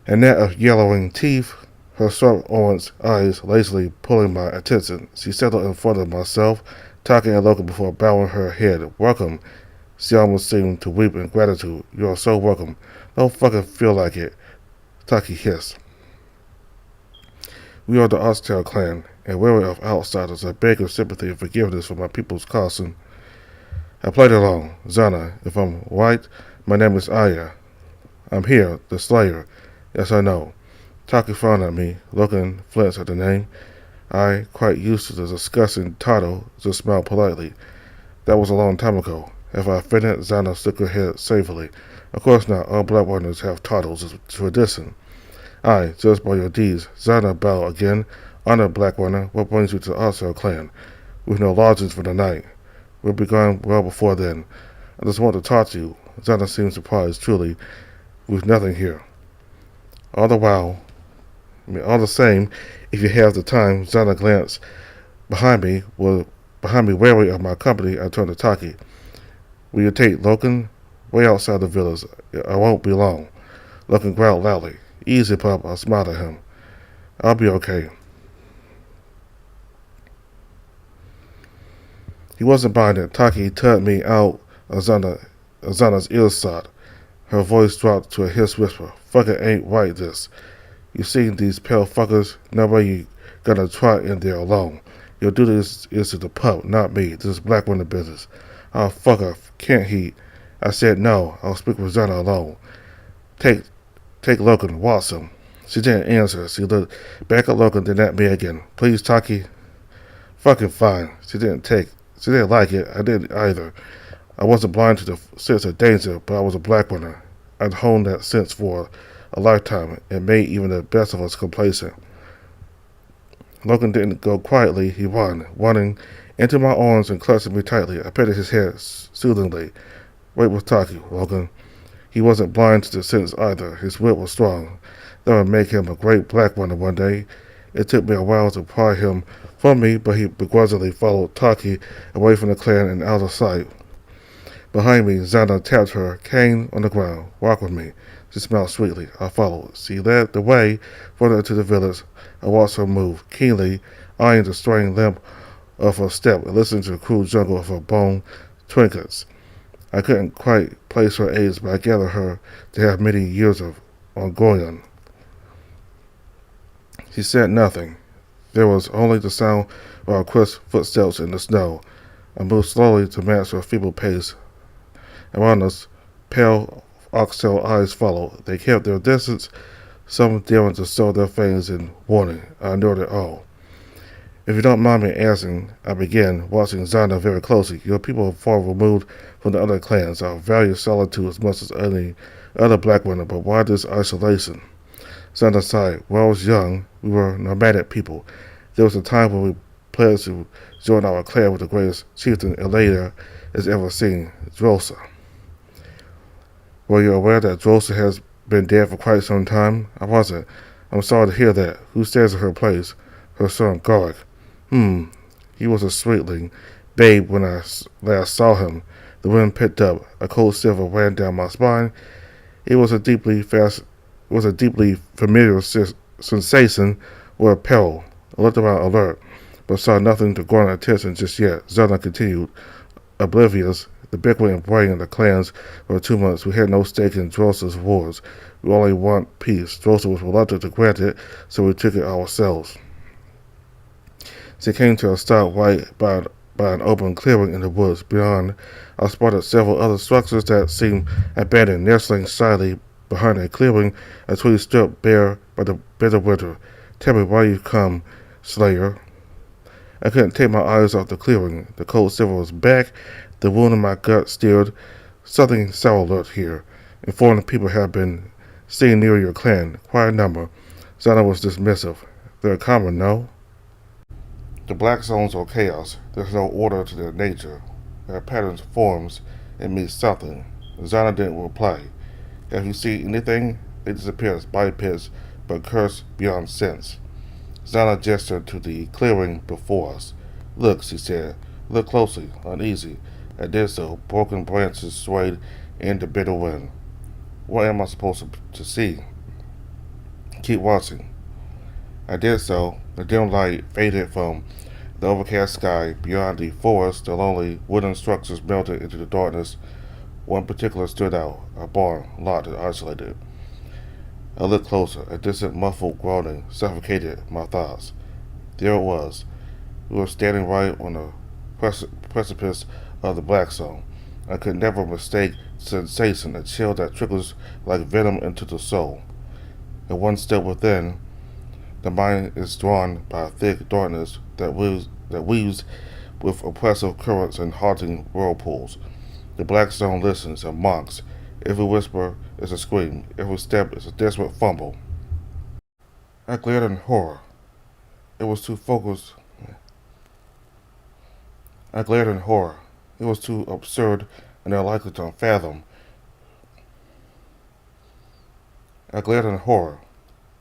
A net of yellowing teeth, her sharp orange eyes lazily pulling my attention. She settled in front of myself, talking and looking before bowing her head. Welcome. She almost seemed to weep in gratitude. You are so welcome. Don't fucking feel like it. Taki hissed. We are the Oxtail clan, and wary of outsiders. I beg your sympathy and forgiveness for my people's caution. I played along. Zana, if I'm right, my name is Aya. I'm here, the Slayer. Yes, I know. Taki frowned at me, looking flinched at the name. I, quite used to the disgusting title, just smiled politely. That was a long time ago. Have I offended? Zana shook her head savagely. Of course not. All black runners have titles. It's tradition. Aye, judged by your deeds. Zana bowed again. Honored black runner, what brings you to the Arcel clan? We've no lodgings for the night. We'll be gone well before then. I just want to talk to you. Zana seemed surprised, truly. We've nothing here. All the same, if you have the time, Zana glanced behind me, wary of my company. I turned to Taki. Will you take Loken? Way outside the village. I won't be long. Loken growled loudly. Easy, pup. I smiled at him. I'll be okay. He wasn't buying it. Taki tugged me out of Zana's earshot. Her voice dropped to a hiss whisper. Fucking ain't right, this. You seen these pale fuckers? Nobody gonna try in there alone. Your duty is to the pup, not me. This is black woman business. Oh, fucker, can't he? I said no. I'll speak with Zana alone. Take Logan, watch him. She didn't answer. She looked back at Logan, then at me again. Please, Taki. Fucking fine. She didn't like it. I didn't either. I wasn't blind to the sense of danger, but I was a black runner. I'd honed that sense for a lifetime and made even the best of us complacent. Logan didn't go quietly. He running into my arms and clutching me tightly. I patted his head soothingly. Wait with Taki, Logan. He wasn't blind to the sense either. His will was strong. That would make him a great black runner one day. It took me a while to pry him from me, but he begrudgingly followed Taki away from the clan and out of sight. Behind me, Zana tapped her cane on the ground. Walk with me. She smiled sweetly. I followed. She led the way further into the village. I watched her move, keenly eyeing the straying limp of her step and listening to the cruel jungle of her bone trinkets. I couldn't quite place her age, but I gathered her to have many years of ongoing. She said nothing. There was only the sound of our crisp footsteps in the snow. I moved slowly to match her feeble pace. Around us, pale oxtail eyes followed. They kept their distance, some daring to show their fangs in warning. I ignored it all. If you don't mind me asking, I began, watching Zana very closely. Your people are far removed from the other clans. I value solitude as much as any other black woman, but why this isolation? Zana sighed. When I was young, we were nomadic people. There was a time when we pledged to join our clan with the greatest chieftain Elada has ever seen, Drosa. Were you aware that Drosa has been dead for quite some time? I wasn't. I'm sorry to hear that. Who stands in her place? Her son, Garrick. He was a sweetling, babe when I last saw him. The wind picked up. A cold shiver ran down my spine. It was a deeply familiar sensation or peril. I looked around alert, but saw nothing to garner attention just yet. Zana continued, oblivious. The bickering and brain of the clans for 2 months. We had no stake in Drosa's wars. We only want peace. Drosa was reluctant to grant it, so we took it ourselves. She came to a stop right by an open clearing in the woods. Beyond, I spotted several other structures that seemed abandoned, nestling shyly behind a clearing, a tree stripped bare by the bitter winter. Tell me why you come, Slayer. I couldn't take my eyes off the clearing. The cold silver was back. The wound in my gut stirred. Something sour lurked here. Informed people have been seen near your clan. Quite a number. Zana was dismissive. They're common, no? The black zones are chaos. There's no order to their nature. Their patterns, forms, and means something. Zana didn't reply. Have you seen anything? They disappear as bipeds, but curse beyond sense. Zana gestured to the clearing before us. Look, she said. Look closely, uneasy. I did so. Broken branches swayed in the bitter wind. What am I supposed to see? Keep watching. I did so. The dim light faded from the overcast sky. Beyond the forest, the lonely wooden structures melted into the darkness. One particular stood out, a barn, locked and isolated. I looked closer. A distant muffled groaning suffocated my thoughts. There it was. We were standing right on the precipice of the black zone. I could never mistake the sensation, a chill that trickles like venom into the soul. And one step within, the mind is drawn by a thick darkness that weaves with oppressive currents and haunting whirlpools. The black zone listens and mocks. Every whisper is a scream. Every step is a desperate fumble. I glared in horror. It was too focused. I glared in horror. It was too absurd and unlikely to fathom. I glared in horror.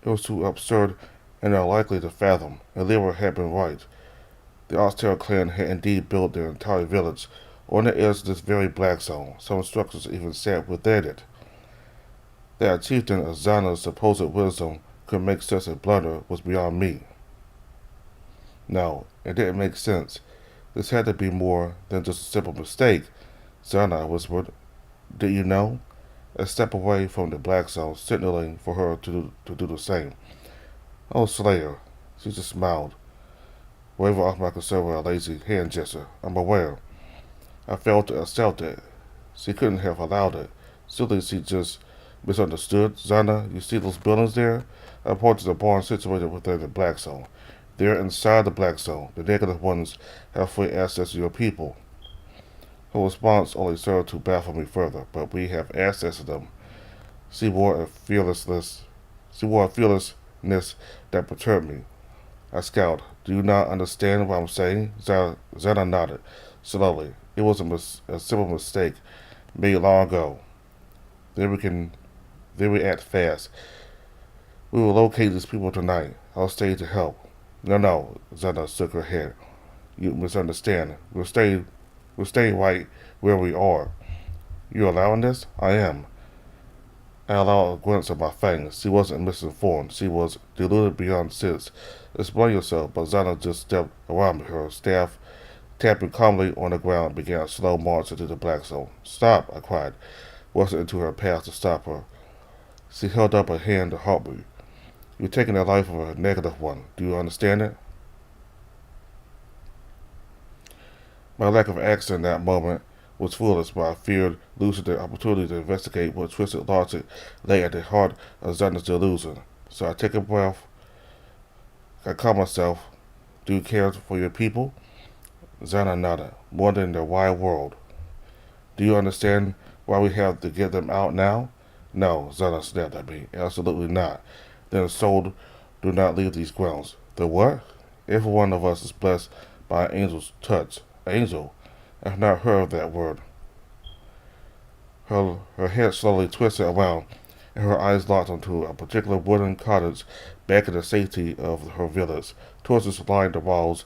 It was too absurd and unlikely to fathom. And Lyra had been right. The Oxtail clan had indeed built their entire village on the edge of this very black zone. Some structures even sat within it. That a chieftain of Zana's supposed wisdom could make such a blunder was beyond me. No, it didn't make sense. This had to be more than just a simple mistake, Zana whispered. Did you know? A step away from the black zone, signaling for her to do the same. Oh, Slayer. She just smiled, waving off my concern with a lazy hand gesture. I'm aware. I failed to accept it. She couldn't have allowed it. Surely she just misunderstood. Zana, you see those buildings there? I pointed to the barn situated within the black zone. They're inside the black zone. The negative ones have free access to your people. Her response only served to baffle me further, but we have access to them. She wore a fearlessness that perturbed me. I scowled. Do you not understand what I'm saying? Zana nodded, slowly. It was a simple mistake made long ago. Then we act fast. We will locate these people tonight. I'll stay to help. No, Zana shook her head. You misunderstand. We'll stay right where we are. You allowing this? I am. I allowed a glance at my fangs. She wasn't misinformed. She was deluded beyond sense. Explain yourself, but Zana just stepped around me, her staff tapping calmly on the ground, and began a slow march into the black zone. Stop, I cried, rushing into her path to stop her. She held up a hand to halt me. You're taking the life of a negative one. Do you understand it? My lack of action in that moment was foolish, but I feared losing the opportunity to investigate what twisted logic lay at the heart of Zana's delusion. So I took a breath. I called myself. Do you care for your people? Zana nodded. More than the wide world. Do you understand why we have to get them out now? No, Zana snapped at me. Absolutely not. Then the soul do not leave these grounds. The what? Every one of us is blessed by an angel's touch. Angel? I have not heard of that word. Her head slowly twisted around, and her eyes locked onto a particular wooden cottage back in the safety of her village. Towards this line the wheels,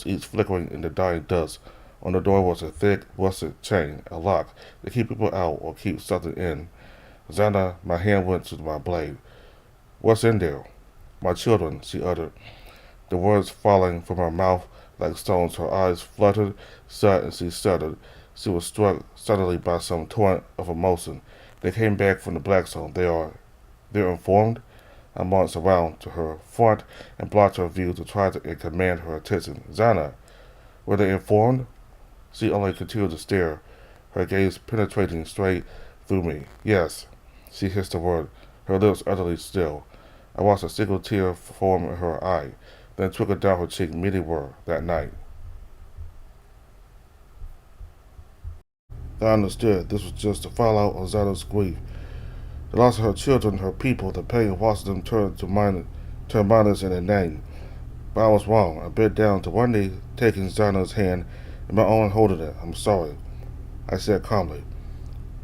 each flickering in the dying dust. On the door was a thick, rusted chain, a lock to keep people out or keep something in. Zana, my hand went to my blade. What's in there? My children, she uttered, the words falling from her mouth like stones. Her eyes fluttered shut and she stuttered. She was struck suddenly by some torrent of emotion. They came back from the black zone. They're informed? I marched around to her front and blocked her view to try to command her attention. Zana, were they informed? She only continued to stare, her gaze penetrating straight through me. Yes, she hissed the word, her lips utterly still. I watched a single tear form in her eye, then trickled down her cheek. Many were, that night. I understood this was just the fallout of Zana's grief. The loss of her children, her people, the pain of watching them turn mindless and inane. But I was wrong. I bent down to one knee, taking Zana's hand in my own, holding it. I'm sorry, I said calmly,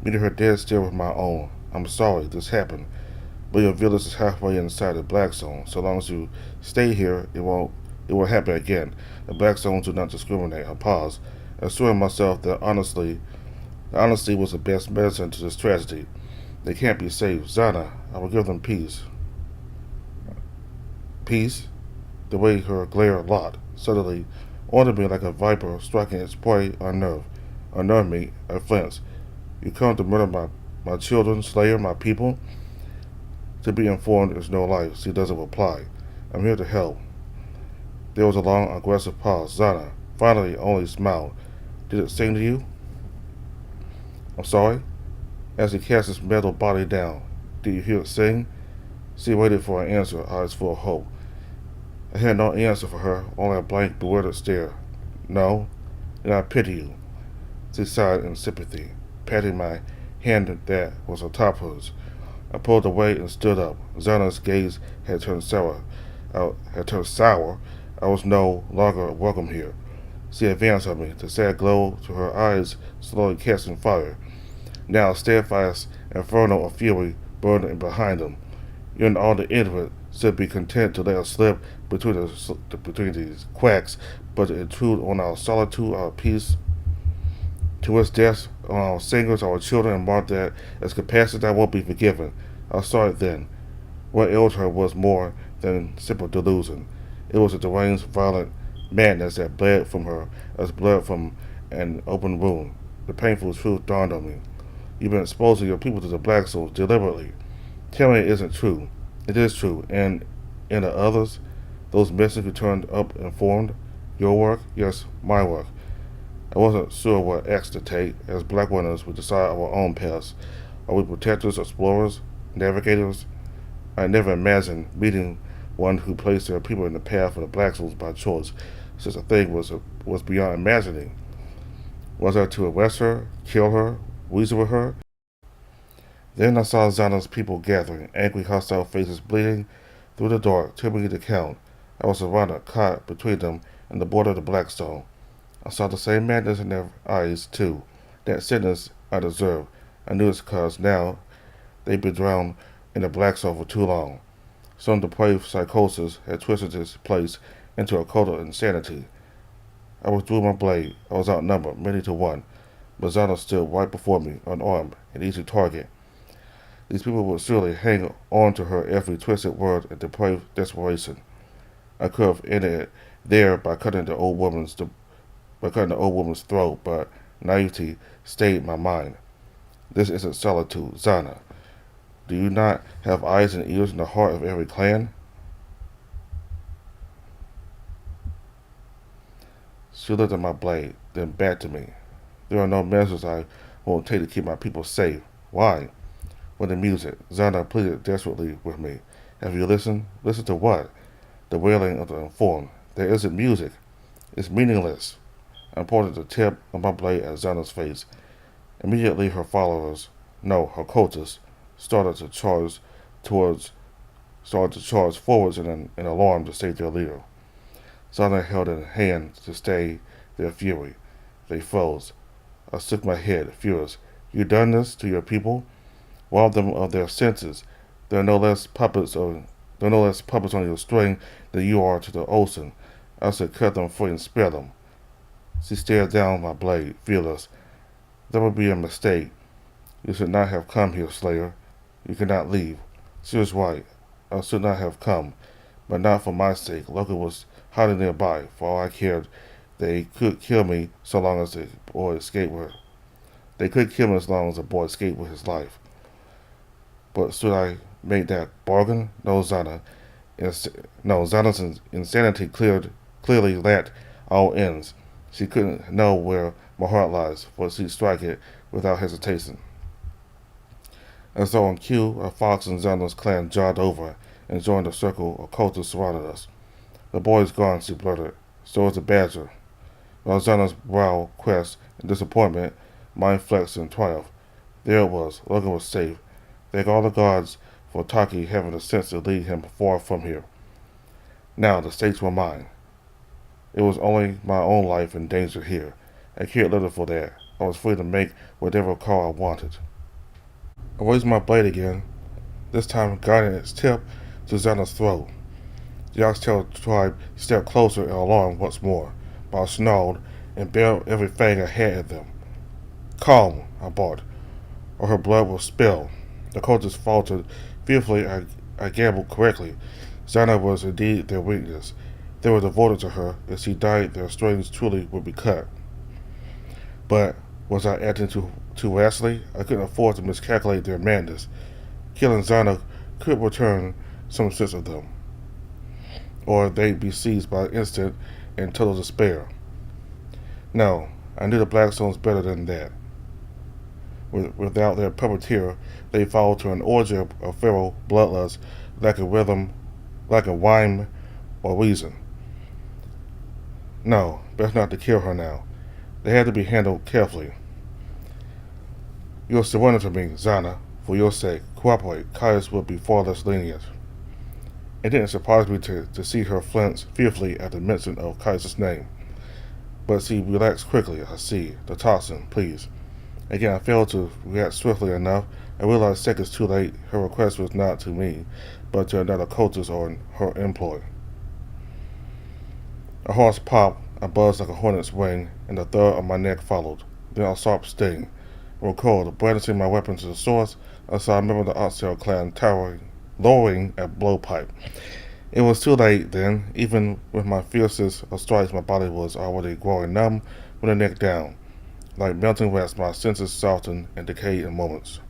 meeting her dead still with my own. I'm sorry this happened, but your village is halfway inside the black zone. So long as you stay here, it won't happen again. The black zones do not discriminate. I paused, assuring myself that honesty was the best medicine to this tragedy. They can't be saved. Zana, I will give them peace. Peace? The way her glare locked, suddenly onto me like a viper striking its prey unnerved me. I flinched. You come to murder my children, Slayer, my people? To be informed is no life. She doesn't reply. I'm here to help. There was a long, aggressive pause. Zana finally only smiled. Did it sing to you? I'm sorry? As he cast his metal body down. Did you hear it sing? She waited for an answer, eyes full of hope. I had no answer for her, only a blank, bewildered stare. No, and I pity you. She sighed in sympathy, patting my hand that was atop hers. I pulled away and stood up. Zana's gaze had turned sour. I was no longer welcome here. She advanced on me, the sad glow to her eyes slowly casting fire. Now a steadfast inferno of fury burned behind them. You and all the ignorant should be content to let us slip between these quacks, but to intrude on our solitude, our peace, to its death on our singers, our children, and mark that as capacity that won't be forgiven. I saw it then. What ailed her was more than simple delusion. It was a deranged, violent madness that bled from her as blood from an open wound. The painful truth dawned on me. You've been exposing your people to the black souls deliberately. Tell me it isn't true. It is true. And in the others, those missing who turned up informed, your work, yes, my work. I wasn't sure what acts to take. As black winners, we decide our own paths. Are we protectors, explorers, navigators? I never imagined meeting one who placed their people in the path of the black souls by choice. Such a thing was beyond imagining. Was I to arrest her, kill her, reason with her? Then I saw Zana's people gathering, angry, hostile faces bleeding through the dark, too many to count. I was surrounded, caught between them and the border of the Blackstone. I saw the same madness in their eyes, too. That sentence I deserved. I knew it's because now they'd been drowned in the Blackstone for too long. Some depraved psychosis had twisted this place into a cult of insanity. I withdrew my blade. I was outnumbered, many to one. But Zana stood right before me, unarmed, an easy target. These people would surely hang on to her every twisted word in depraved desperation. I could have ended it there by cutting the old woman's throat, but naivety stayed my mind. This isn't solitude, Zana. Do you not have eyes and ears in the heart of every clan? She looked at my blade, then back to me. There are no measures I won't take to keep my people safe. Why? When the music, Zana pleaded desperately with me. Have you listened? Listen to what? The wailing of the informed. There isn't music. It's meaningless. I pointed the tip of my blade at Zana's face. Immediately her followers, no, her cultists, started to charge forwards in alarm to save their leader. Zana held in hand to stay their fury. They froze. I shook my head, furious. You done this to your people? Robbed them of their senses. They're no less puppets on your string than you are to the ocean. I should cut them free and spare them. She stared down my blade, fearless. That would be a mistake. You should not have come here, Slayer. You cannot leave. She was right. I should not have come, but not for my sake. Logan was hiding nearby. For all I cared, they could kill me so long as the boy escaped with. They could kill me as long as the boy escaped with his life. But should I make that bargain? No, Zana. Zana's insanity clearly lacked all ends. She couldn't know where my heart lies, for she'd strike it without hesitation. As though on cue, a fox and Zana's clan jogged over and joined the circle of cultists surrounding us. The boy's gone, she blurted. So is the badger. While Zana's brow quest in disappointment, mine flexed in triumph. There it was. Logan was safe. Thank all the gods for Taki having the sense to lead him far from here. Now the stakes were mine. It was only my own life in danger here. I cared little for that. I was free to make whatever call I wanted. I raised my blade again, this time guiding its tip to Zana's throat. The Oxtail tribe stepped closer in alarm once more, but I snarled and bared every fang I had at them. Calm, I barked, or her blood will spill. The cultists faltered. Fearfully, I gambled correctly. Zana was indeed their weakness. They were devoted to her. If she died, their strings truly would be cut. But was I acting too rashly? I couldn't afford to miscalculate their madness. Killing Zana could return some sense of them, or they'd be seized by instant and total despair. No, I knew the Blackstones better than that. Without their puppeteer, they fall to an orgy of feral bloodlust, lacking rhythm, lacking rhyme or reason. No, best not to kill her now. They had to be handled carefully. You'll surrender to me, Zana. For your sake, cooperate. Caius will be far less lenient. It didn't surprise me to see her flinch fearfully at the mention of Caius' name. But she relaxed quickly. I see. The toxin, please. Again, I failed to react swiftly enough. I realized seconds too late her request was not to me, but to another cultist or her employ. A horse popped, a buzz like a hornet's wing, and the thud of my neck followed. Then a sharp sting. I recoiled, brandishing my weapon to the source. I saw a member of the Oxtail clan lowering a blowpipe. It was too late then. Even with my fiercest of strikes, my body was already growing numb with the neck down. Like melting wax, my senses softened and decayed in moments.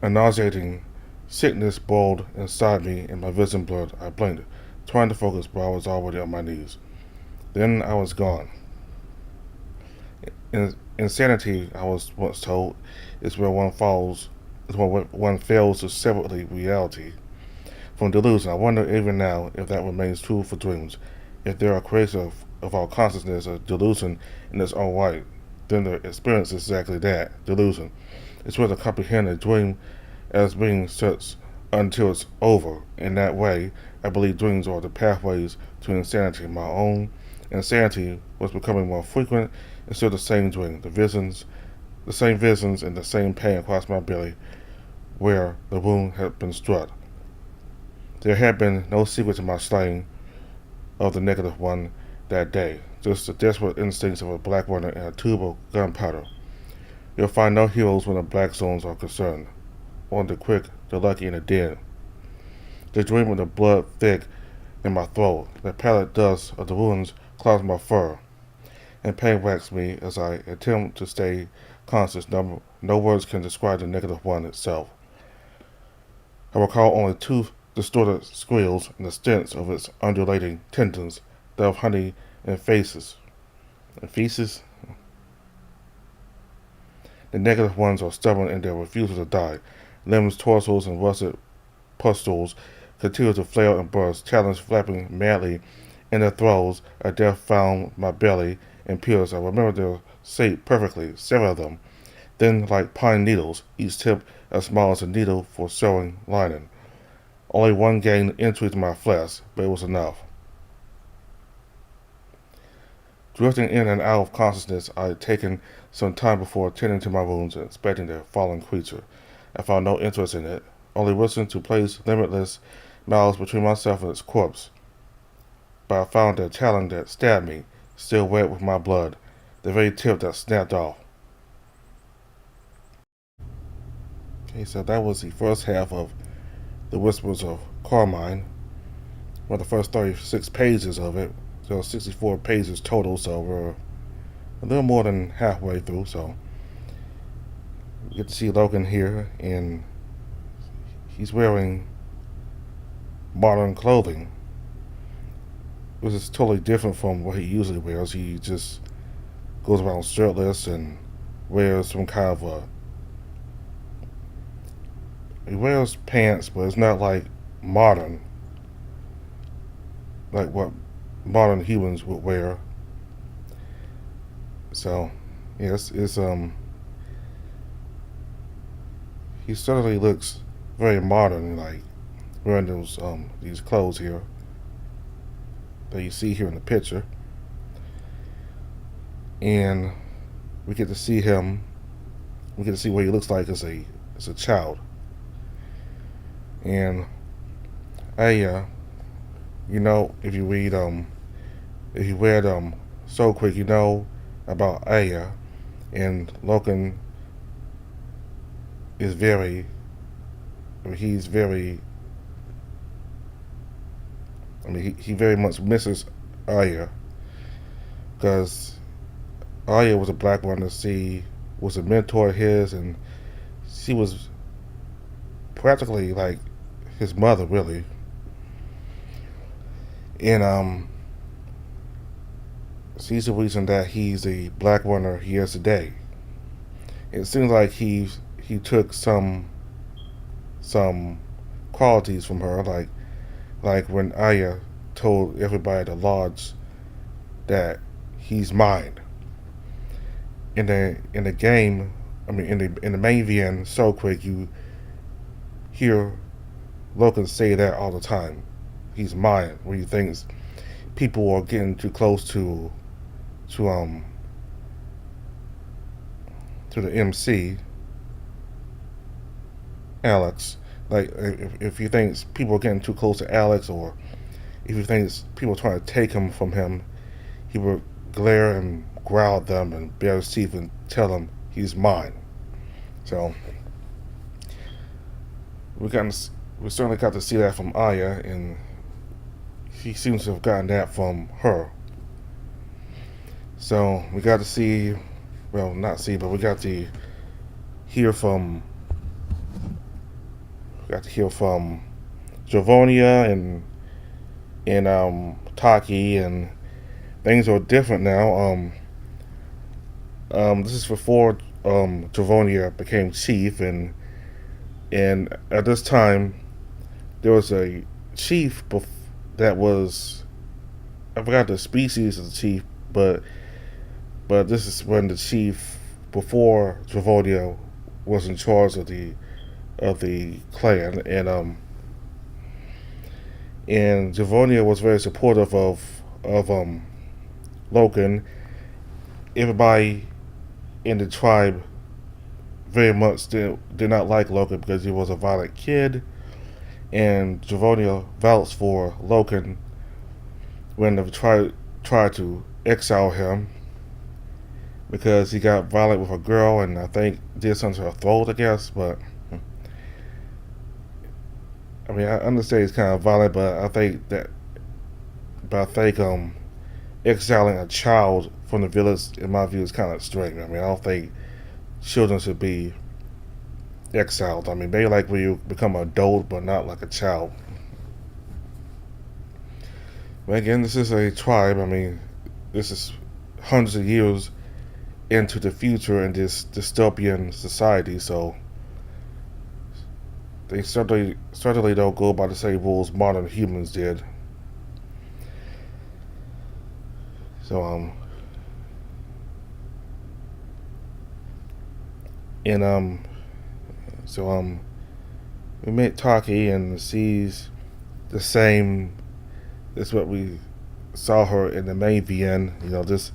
A nauseating sickness boiled inside me and my vision blurred. I blinked, trying to focus, but I was already on my knees. Then I was gone. Insanity, I was once told, is when one fails to separate reality from delusion. I wonder even now if that remains true for dreams. If there are creations of our consciousness a delusion in its own right, then the experience is exactly that, delusion. It's where to comprehend a dream as being such until it's over. In that way, I believe dreams are the pathways to insanity. My own insanity was becoming more frequent. It's still the same dream, the same visions and the same pain across my belly where the wound had been struck. There had been no secret to my slaying of the negative one that day, just the desperate instincts of a black runner and a tube of gunpowder. You'll find no heroes when the black zones are concerned. Only the quick, the lucky, and the dead. The dream of the blood thick in my throat, the pallid dust of the wounds clouds my fur, and pain racks me as I attempt to stay conscious. No words can describe the negative one itself. I recall only two distorted squeals and the stench of its undulating tendons, that of honey and feces. The negative ones are stubborn in their refusal to die. Limbs, torsos, and rusted pustules continue to flail and burst, challenge flapping madly in their throes. A death found my belly and pierced. I remember their shape perfectly, seven of them, thin like pine needles, each tip as small as a needle for sewing lining. Only one gained entry to my flesh, but it was enough. Drifting in and out of consciousness, I had taken some time before attending to my wounds and inspecting the fallen creature. I found no interest in it, only wishing to place limitless miles between myself and its corpse. But I found the talon that stabbed me, still wet with my blood, the very tip that snapped off. Okay, so that was the first half of The Whispers of Carmine. Well, the first 36 pages of it. So 64 pages total, so we're a little more than halfway through, so you get to see Logan here, and he's wearing modern clothing, which is totally different from what he usually wears. He just goes around shirtless and wears some kind of he wears pants, but it's not like modern, like what modern humans would wear. So, yes, he certainly looks very modern, like wearing these clothes here that you see here in the picture. And we get to see him. We get to see what he looks like as a child. And you know, if you read So Quick, you know about Aya, and Logan is he very much misses Aya, because Aya was a black woman. She was a mentor of his, and she was practically like his mother, really. And she's the reason that he's the black runner he is today. It seems like he took some qualities from her, like when Aya told everybody at the lodge that he's mine. in the game, I mean in the main VN, so quick you hear Logan say that all the time. He's mine. When he thinks people are getting too close to um to the MC Alex. Like if he thinks people are getting too close to Alex, or if he thinks people are trying to take him from him, he would glare and growl at them and bare his teeth and tell them he's mine. So we got we certainly got to see that from Aya, and he seems to have gotten that from her. So we got to see, well, not see, but we got to hear from Javonia and Taki, and things are different now. This is before Javonia became chief, and at this time there was a chief that was, I forgot the species of the chief, but this is when the chief before Javonia was in charge of the clan, and Javonia was very supportive of Logan. Everybody in the tribe very much did not like Logan because he was a violent kid, and Javonia vouched for Logan when they tried to exile him because he got violent with a girl and I think did something to her throat, I guess. But I mean, I understand he's kind of violent, but I think exiling a child from the village, in my view, is kind of strange. I mean, I don't think children should be exiled. I mean, maybe like when you become an adult, but not like a child. But again, this is a tribe. I mean, this is hundreds of years into the future in this dystopian society, so they certainly don't go by the same rules modern humans did. So we met Taki and sees the same. That's what we saw her in the main VN. You know, this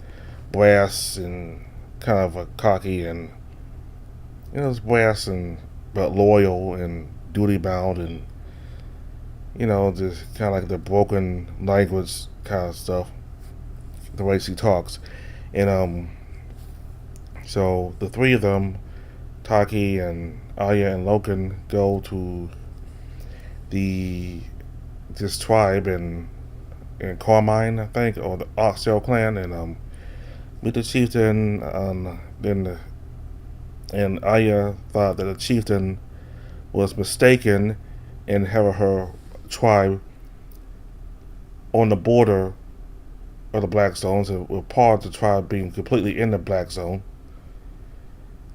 brass and kind of a cocky and it's brass and but loyal and duty bound and just kind of like the broken language kind of stuff, the way she talks, and so the three of them, Taki and Aya and Logan, go to this tribe in Carmine, I think, or the Oxtail clan, and meet the chieftain. And Aya thought that the chieftain was mistaken in having her tribe on the border of the Black Zones, and with part of the tribe being completely in the Black Zone.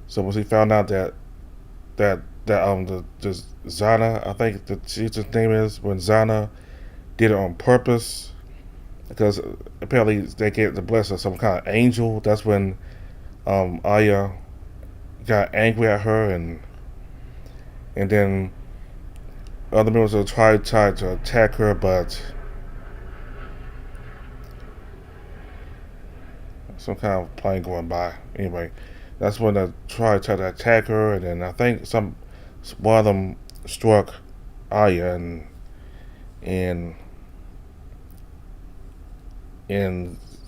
So when she found out that the Zana, I think the chieftain's name is, when Zana did it on purpose, because apparently they get the blessing of some kind of angel. That's when Aya got angry at her, and then other members of the tribe tried to attack her, but some kind of plane going by. Anyway, that's when the tribe tried to attack her, and then I think one of them struck Aya, and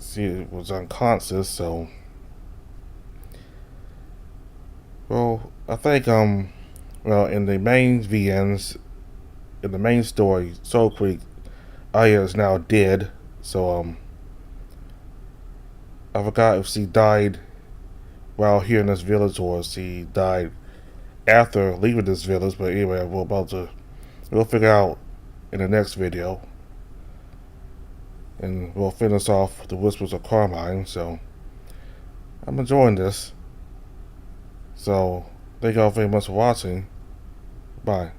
she was unconscious. So, well, I think in the main VNs, in the main story, Soul Creek, Aya is now dead. So I forgot if she died while here in this village or she died after leaving this village. But anyway, we'll figure out in the next video, and we'll finish off the Whispers of Carmine. So I'm enjoying this. So thank y'all very much for watching. Bye.